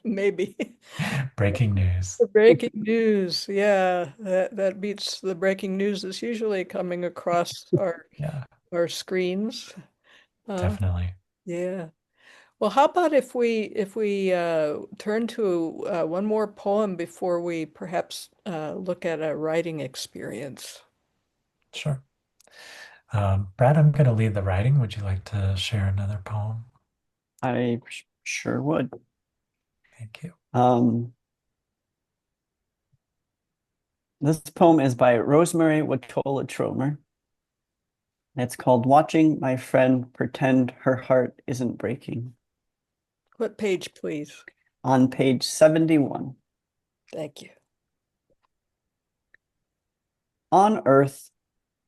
Maybe.
Breaking news.
The breaking news. Yeah, that beats the breaking news that's usually coming across
Yeah,
our screens. Uh,
definitely.
yeah. Well, how about if we turn to one more poem before we perhaps look at a writing experience?
Sure. Brad, I'm going to lead the writing. Would you like to share another poem?
I sure would.
Thank you.
This poem is by Rosemary Watola Tromer. It's called Watching My Friend Pretend Her Heart Isn't Breaking,
What page, please?
on page 71.
Thank you.
On Earth,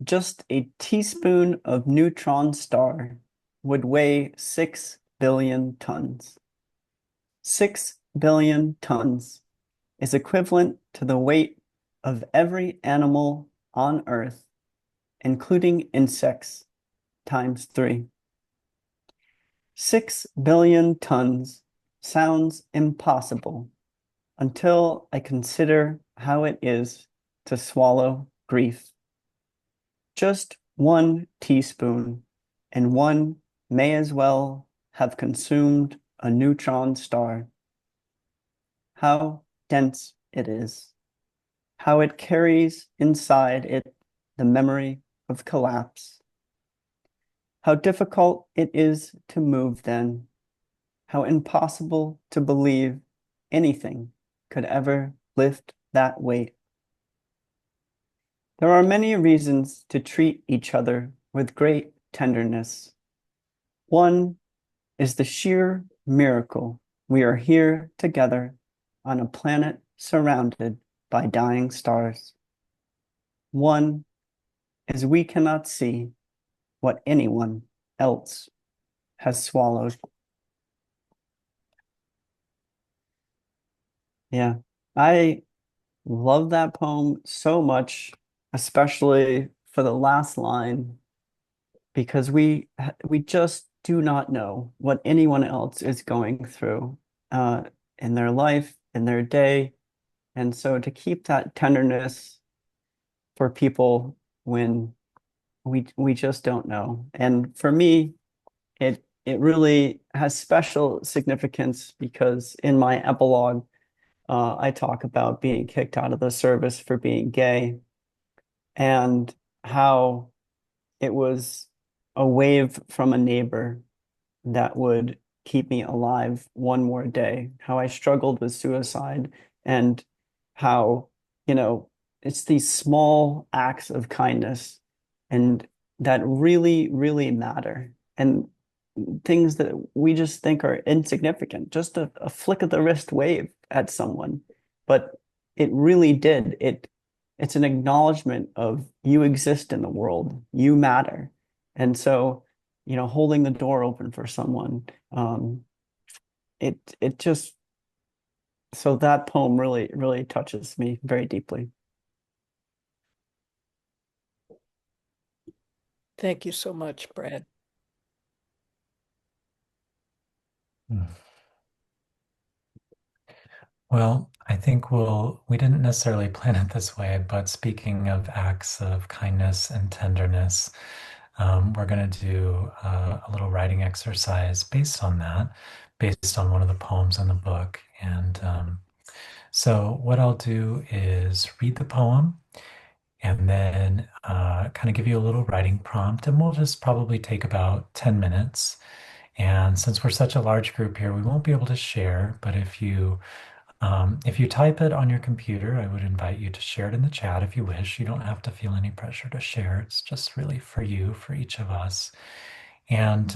just a teaspoon of neutron star would weigh 6 billion tons. 6 billion tons is equivalent to the weight of every animal on Earth, including insects, times 3. 6 billion tons sounds impossible until I consider how it is to swallow grief. Just 1 teaspoon, and one may as well have consumed a neutron star. How dense it is, how it carries inside it the memory of collapse. How difficult it is to move then, how impossible to believe anything could ever lift that weight. There are many reasons to treat each other with great tenderness. One is the sheer miracle we are here together on a planet surrounded by dying stars. One is we cannot see what anyone else has swallowed. Yeah, I love that poem so much, especially for the last line, because we just do not know what anyone else is going through in their life, in their day. And so to keep that tenderness for people when we just don't know. And for me, it really has special significance because in my epilogue, I talk about being kicked out of the service for being gay and how it was a wave from a neighbor that would keep me alive one more day, how I struggled with suicide, and how, it's these small acts of kindness and that really, really matter. And things that we just think are insignificant, just a flick of the wrist wave at someone. But it really did. It's an acknowledgement of you exist in the world, you matter. And so, holding the door open for someone, it just so that poem really, really touches me very deeply.
Thank you so much, Brad.
Well, I think we didn't necessarily plan it this way, but speaking of acts of kindness and tenderness, we're going to do a little writing exercise based on that, based on one of the poems in the book. And so what I'll do is read the poem and then kind of give you a little writing prompt, and we'll just probably take about 10 minutes. And since we're such a large group here, we won't be able to share, but if you type it on your computer, I would invite you to share it in the chat if you wish. You don't have to feel any pressure to share. It's just really for you, for each of us. And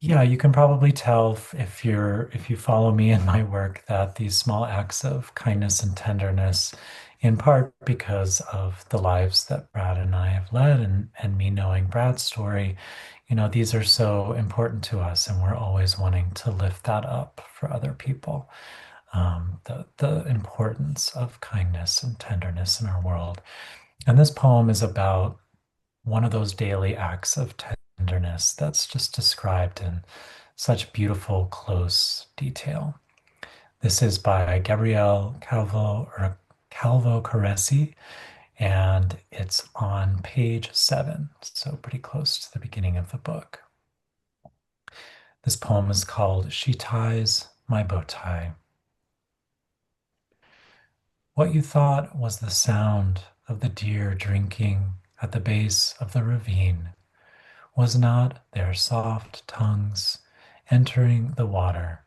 yeah, you can probably tell if you follow me in my work that these small acts of kindness and tenderness, in part because of the lives that Brad and I have led and me knowing Brad's story, these are so important to us, and we're always wanting to lift that up for other people. The importance of kindness and tenderness in our world. And this poem is about one of those daily acts of tenderness that's just described in such beautiful, close detail. This is by Gabrielle Calvo Caresi, and it's on page 7, so pretty close to the beginning of the book. This poem is called She Ties My Bow Tie. What you thought was the sound of the deer drinking at the base of the ravine was not their soft tongues entering the water,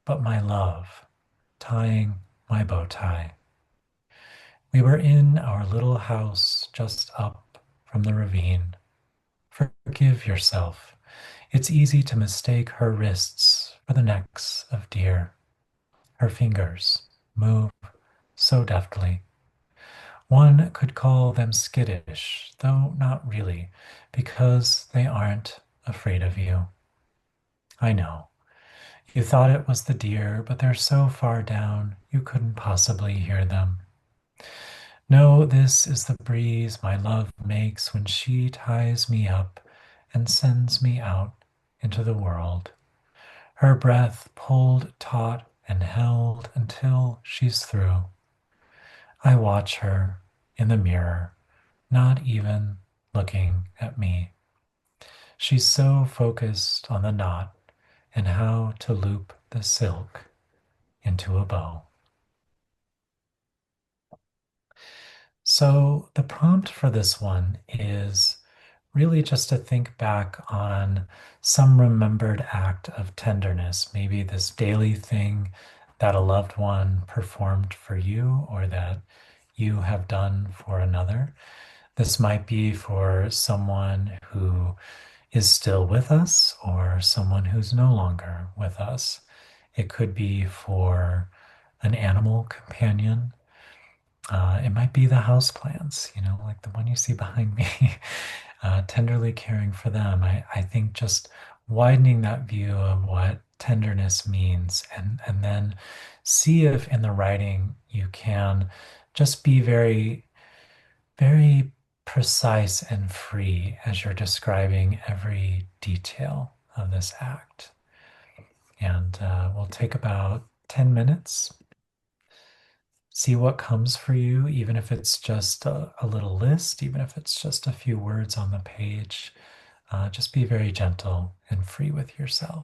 but my love tying my bow tie. We were in our little house just up from the ravine. Forgive yourself. It's easy to mistake her wrists for the necks of deer. Her fingers move so deftly. One could call them skittish, though not really, because they aren't afraid of you. I know. You thought it was the deer, but they're so far down you couldn't possibly hear them. No, this is the breeze my love makes when she ties me up and sends me out into the world. Her breath pulled taut and held until she's through. I watch her in the mirror, not even looking at me. She's so focused on the knot and how to loop the silk into a bow. So the prompt for this one is really just to think back on some remembered act of tenderness, maybe this daily thing that a loved one performed for you or that you have done for another. This might be for someone who is still with us or someone who's no longer with us. It could be for an animal companion. It might be the house plants, like the one you see behind me, tenderly caring for them. I think just widening that view of what tenderness means and then see if in the writing you can just be very, very precise and free as you're describing every detail of this act. And we'll take about 10 minutes. See what comes for you, even if it's just a little list, even if it's just a few words on the page. Just be very gentle and free with yourself.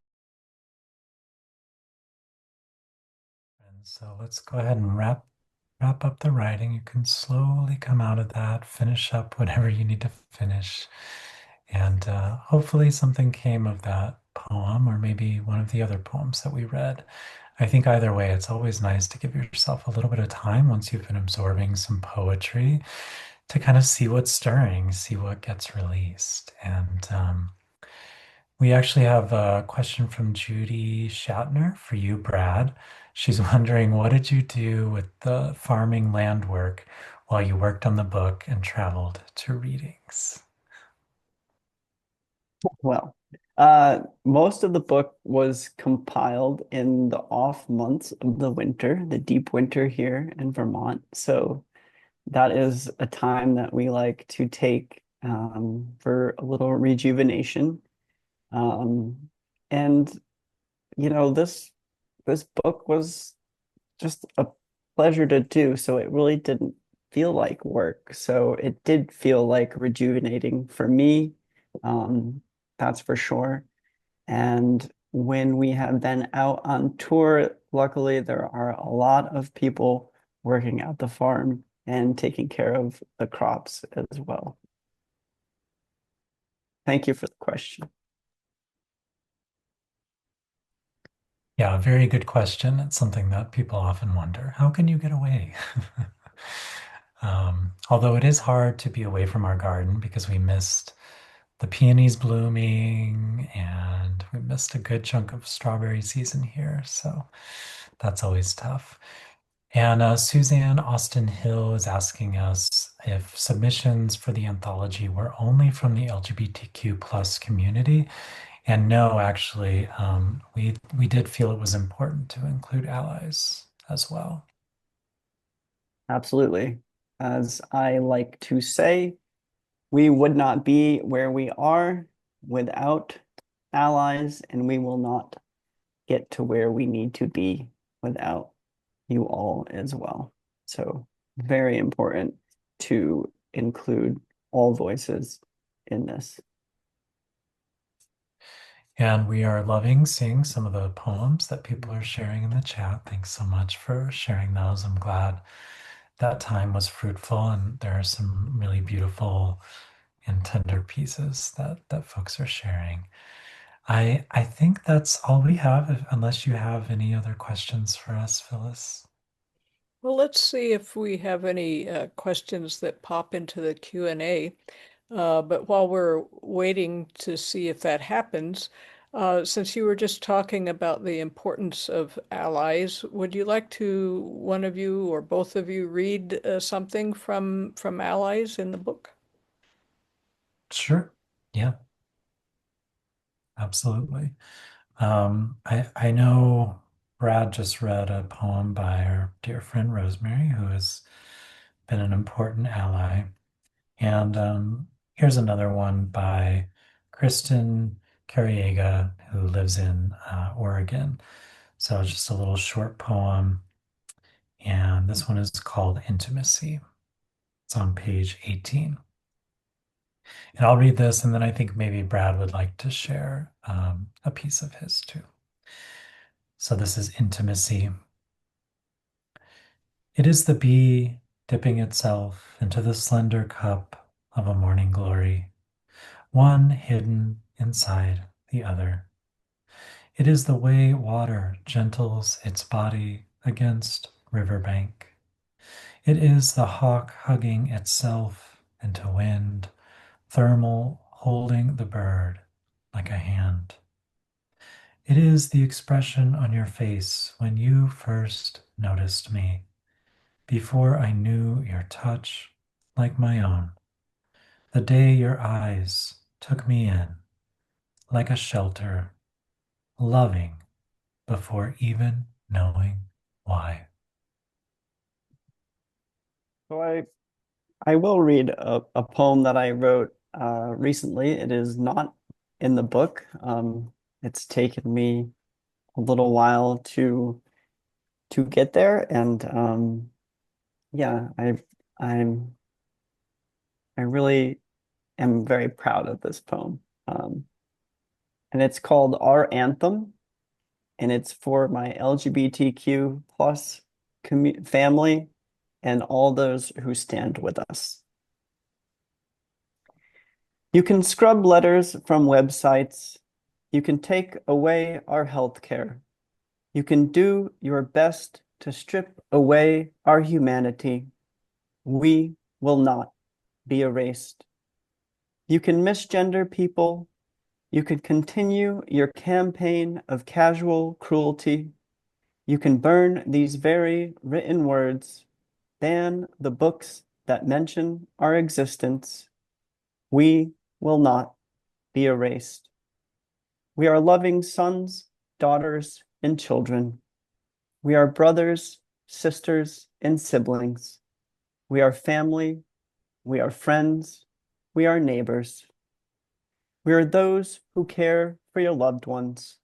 And so let's go ahead and wrap wrap up the writing. You can slowly come out of that, finish up whatever you need to finish. And hopefully something came of that poem, or maybe one of the other poems that we read. I think either way, it's always nice to give yourself a little bit of time once you've been absorbing some poetry to kind of see what's stirring, see what gets released. And we actually have a question from Judy Shatner for you, Brad. She's wondering, what did you do with the farming land work while you worked on the book and traveled to readings?
Well, most of the book was compiled in the off months of the winter, the deep winter here in Vermont. So that is a time that we like to take for a little rejuvenation. Um, and this book was just a pleasure to do, so it really didn't feel like work. So it did feel like rejuvenating for me, um, that's for sure. And when we have been out on tour, luckily there are a lot of people working at the farm and taking care of the crops as well. Thank you for the question.
Yeah, very good question. It's something that people often wonder. How can you get away? Although it is hard to be away from our garden because we missed the peonies blooming and we missed a good chunk of strawberry season here. So that's always tough. And Suzanne Austin Hill is asking us if submissions for the anthology were only from the LGBTQ plus community. And no, actually, we did feel it was important to include allies as well.
Absolutely. As I like to say, we would not be where we are without allies, and we will not get to where we need to be without you all as well. So, very important to include all voices in this.
And we are loving seeing some of the poems that people are sharing in the chat. Thanks so much for sharing those. I'm glad that time was fruitful, and there are some really beautiful and tender pieces that folks are sharing. I think that's all we have, unless you have any other questions for us, Phyllis.
Well, let's see if we have any questions that pop into the Q&A. But while we're waiting to see if that happens, since you were just talking about the importance of allies, would you like to, one of you or both of you, read something from allies in the book?
Sure. Yeah, absolutely. I know Brad just read a poem by our dear friend Rosemary, who has been an important ally. And here's another one by Kristen Carriega, who lives in Oregon. So just a little short poem. And this one is called Intimacy. It's on page 18. And I'll read this, and then I think maybe Brad would like to share a piece of his too. So this is Intimacy. It is the bee dipping itself into the slender cup of a morning glory, one hidden inside the other. It is the way water gentles its body against riverbank. It is the hawk hugging itself into wind, thermal holding the bird like a hand. It is the expression on your face when you first noticed me, before I knew your touch like my own. The day your eyes took me in like a shelter, loving before even knowing why.
So I will read a poem that I wrote recently. It is not in the book. It's taken me a little while to get there, and yeah, I'm I really am very proud of this poem. And it's called Our Anthem, and it's for my LGBTQ plus family and all those who stand with us. You can scrub letters from websites. You can take away our healthcare. You can do your best to strip away our humanity. We will not be erased. You can misgender people. You can continue your campaign of casual cruelty. You can burn these very written words, ban the books that mention our existence. We will not be erased. We are loving sons, daughters, and children. We are brothers, sisters, and siblings. We are family. We are friends. We are neighbors. We are those who care for your loved ones.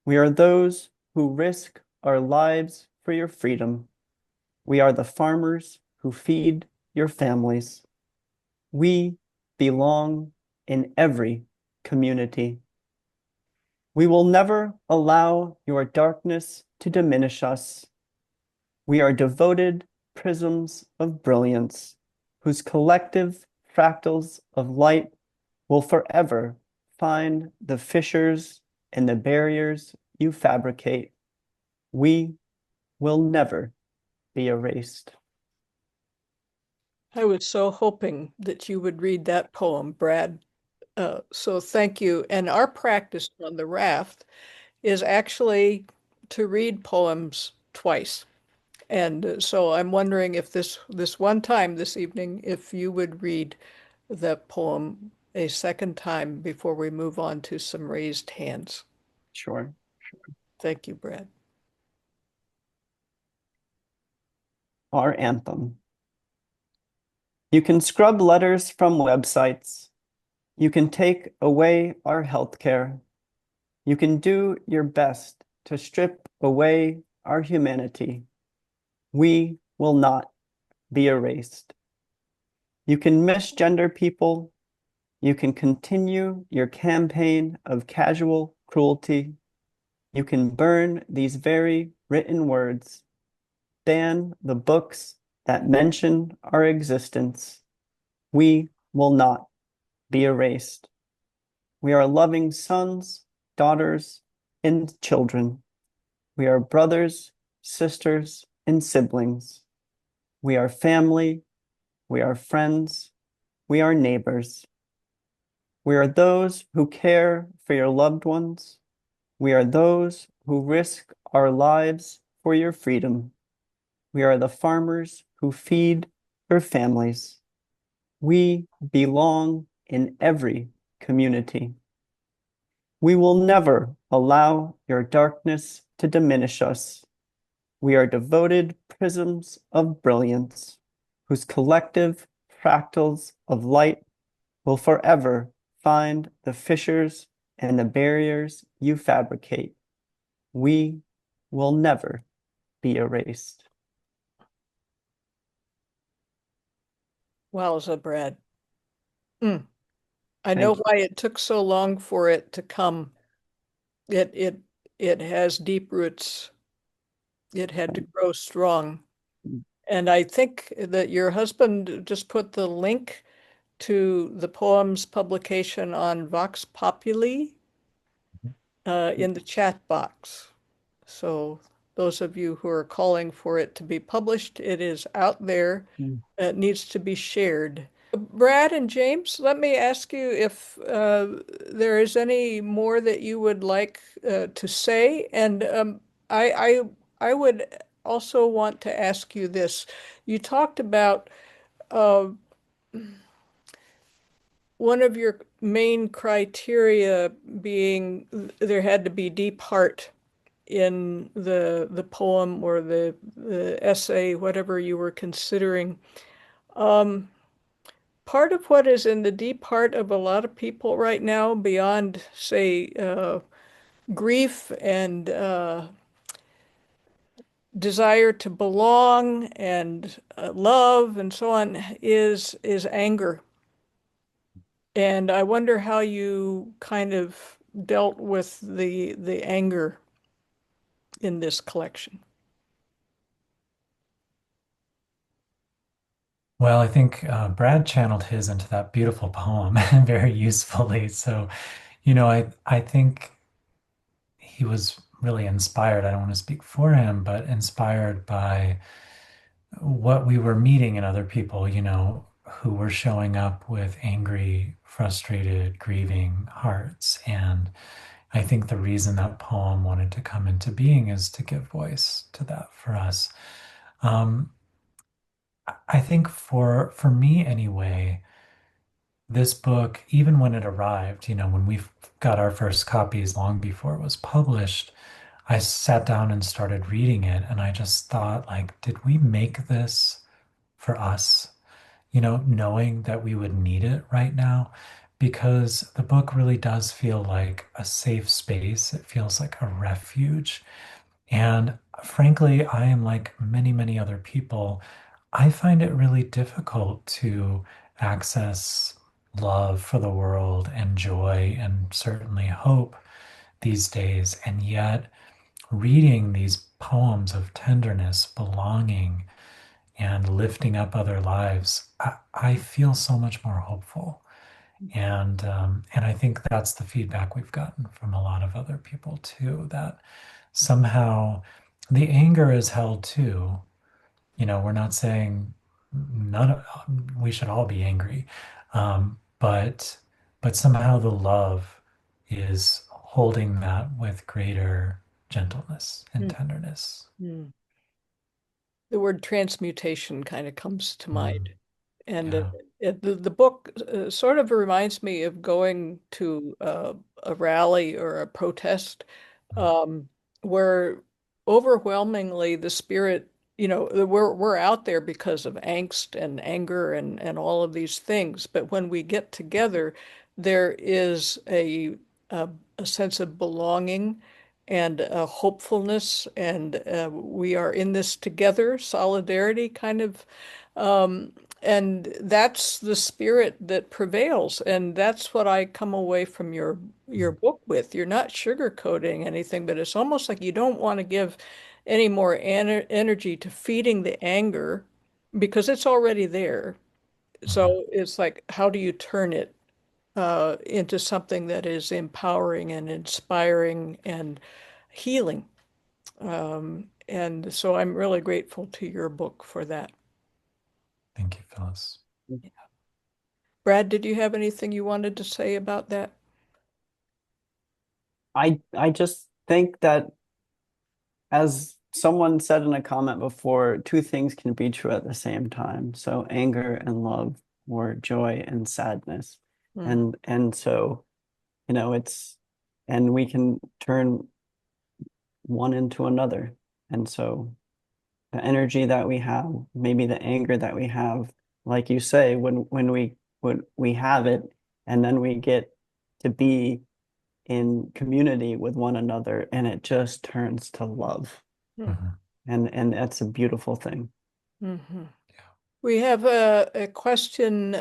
We are those who risk our lives for your freedom. We are the farmers who feed your families. We belong in every community. We will never allow your darkness to diminish us. We are devoted prisms of brilliance, whose collective fractals of light will forever find the fissures and the barriers you fabricate. We will never be erased.
I was so hoping that you would read that poem, Brad. So thank you. And our practice on the raft is actually to read poems twice. And so I'm wondering if this one time this evening, if you would read the poem a second time before we move on to some raised hands.
Sure.
Thank you, Brad.
Our anthem. You can scrub letters from websites. You can take away our healthcare. You can do your best to strip away our humanity. We will not be erased. You can misgender people. You can continue your campaign of casual cruelty. You can burn these very written words, ban the books that mention our existence. We will not be erased. We are loving sons, daughters, and children. We are brothers, sisters, and siblings. We are family. We are friends. We are neighbors. We are those who care for your loved ones. We are those who risk our lives for your freedom. We are the farmers who feed your families. We belong in every community. We will never allow your darkness to diminish us. We are devoted prisms of brilliance, whose collective fractals of light will forever find the fissures and the barriers you fabricate. We will never be erased.
Wowza, Brad. I know why it took so long for it to come. It has deep roots. It had to grow strong. And I think that your husband just put the link to the poem's publication on Vox Populi in the chat box. So those of you who are calling for it to be published, it is out there. It needs to be shared. Brad and James, let me ask you if there is any more that you would like to say. And I would also want to ask you this. You talked about one of your main criteria being there had to be deep heart in the poem or the essay, whatever you were considering. Part of what is in the deep heart of a lot of people right now, beyond, say, grief and desire to belong and love and so on, is anger. And I wonder how you kind of dealt with the anger in this collection.
Well, I think Brad channeled his into that beautiful poem very usefully. So, I think he was really inspired. I don't want to speak for him, but inspired by what we were meeting in other people, who were showing up with angry, frustrated, grieving hearts. And I think the reason that poem wanted to come into being is to give voice to that for us. Um, I think for me anyway, this book, even when it arrived, when we got our first copies long before it was published, I sat down and started reading it, and I just thought, like, did we make this for us? Knowing that we would need it right now, because the book really does feel like a safe space. It feels like a refuge. And frankly, I am like many, many other people. I find it really difficult to access love for the world and joy and certainly hope these days. And yet, reading these poems of tenderness, belonging, and lifting up other lives, I feel so much more hopeful. And I think that's the feedback we've gotten from a lot of other people too, that somehow the anger is held too. We're not saying none of we should all be angry, but somehow the love is holding that with greater gentleness and tenderness.
Mm. The word transmutation kind of comes to
Mm,
mind. And
yeah.
the book sort of reminds me of going to a rally or a protest
Mm,
um, where overwhelmingly the spirit, we're out there because of angst and anger and all of these things. But when we get together, there is a, a sense of belonging and hopefulness, and we are in this together, solidarity kind of. Um, and that's the spirit that prevails, and that's what I come away from your
mm,
book with. You're not sugarcoating anything, but it's almost like you don't want to give any more energy to feeding the anger because it's already there.
mhm.
So it's like, how do you turn it into something that is empowering and inspiring and healing? And so I'm really grateful to your book for that.
Thank you, Phyllis.
Brad, did you have anything you wanted to say about that?
I just think that, as someone said in a comment before, two things can be true at the same time. So anger and love, or joy and sadness.
Mm,
And so, it's, and we can turn one into another. And so the energy that we have, maybe the anger that we have, like you say, when we have it, and then we get to be in community with one another, and it just turns to love.
mm,
Mhm.
And that's a beautiful thing.
mhm.
Yeah.
We have a question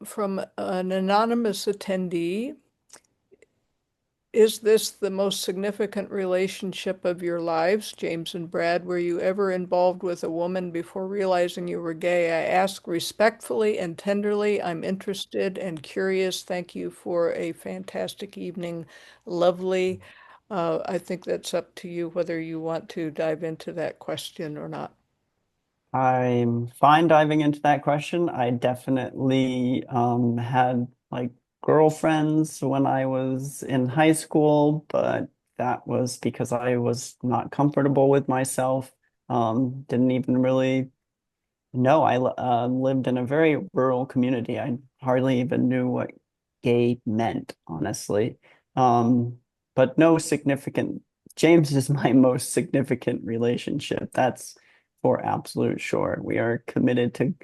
from an anonymous attendee. Is this the most significant relationship of your lives, James and Brad? Were you ever involved with a woman before realizing you were gay? I ask respectfully and tenderly. I'm interested and curious. Thank you for a fantastic evening. Lovely. I think that's up to you whether you want to dive into that question or not.
I'm fine diving into that question. I definitely had like girlfriends when I was in high school, but that was because I was not comfortable with myself. Didn't even really know. I lived in a very rural community. I hardly even knew what gay meant, honestly. Um, but no significant. James is my most significant relationship. That's for absolute sure. We are committed to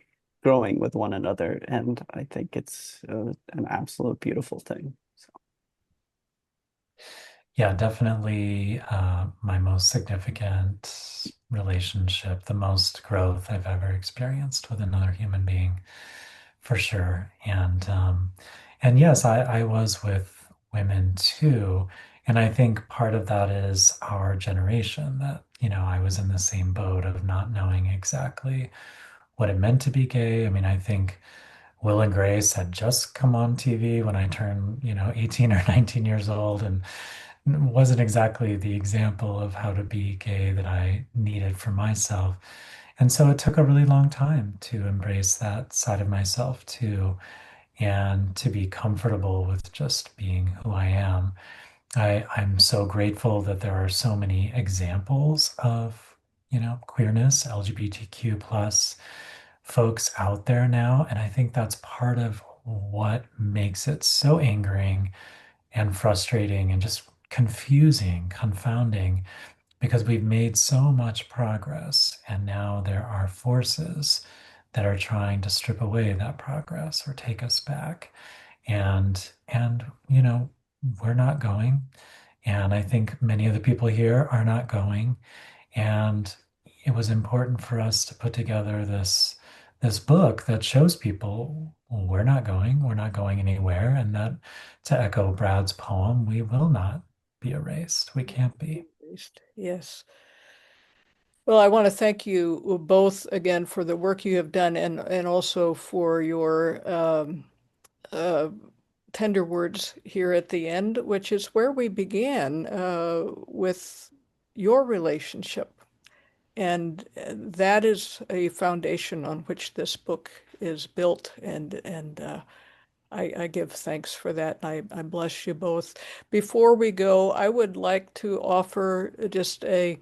growing with one another, and I think it's an absolute beautiful thing. So
Yeah, definitely my most significant relationship, the most growth I've ever experienced with another human being, for sure. And yes, I was with women too. And I think part of that is our generation that, I was in the same boat of not knowing exactly what it meant to be gay. I mean, I think Will and Grace had just come on TV when I turned, 18 or 19 years old, and wasn't exactly the example of how to be gay that I needed for myself. And so it took a really long time to embrace that side of myself too, and to be comfortable with just being who I am. I'm so grateful that there are so many examples of, queerness, LGBTQ plus folks out there now. And I think that's part of what makes it so angering and frustrating and just confusing, confounding, because we've made so much progress. And now there are forces that are trying to strip away that progress or take us back. And we're not going. And I think many of the people here are not going. And it was important for us to put together this book that shows people, "Well, we're not going anywhere." And that, to echo Brad's poem, we will not be erased. We can't be.
Yes. Well, I want to thank you both again for the work you have done and also for your uh, tender words here at the end, which is where we began with your relationship. And that is a foundation on which this book is built. And I give thanks for that. I bless you both. Before we go, I would like to offer just a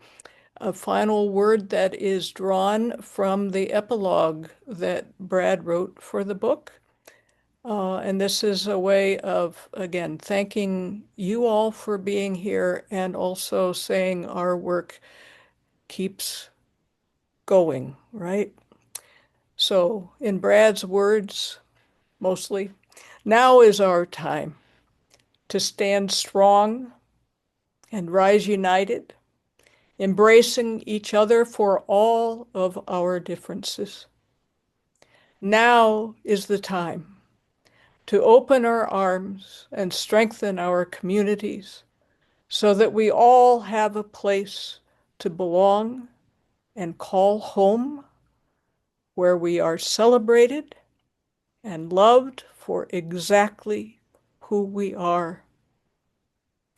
final word that is drawn from the epilogue that Brad wrote for the book. And this is a way of, again, thanking you all for being here and also saying our work keeps going, right? So, in Brad's words, mostly, now is our time to stand strong and rise united, embracing each other for all of our differences. Now is the time to open our arms and strengthen our communities so that we all have a place to belong and call home, where we are celebrated and loved for exactly who we are,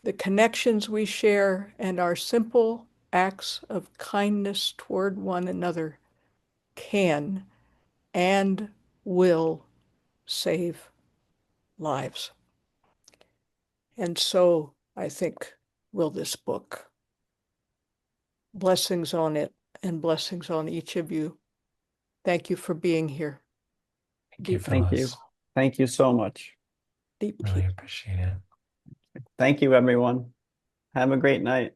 the connections we share, and our simple acts of kindness toward one another can and will save lives. And so I think will this book. Blessings on it and blessings on each of you. Thank you for being here.
Thank you,
Thank you.
Phyllis.
Thank you so much.
Deep
Really
peace.
appreciate it.
Thank you, everyone. Have a great night.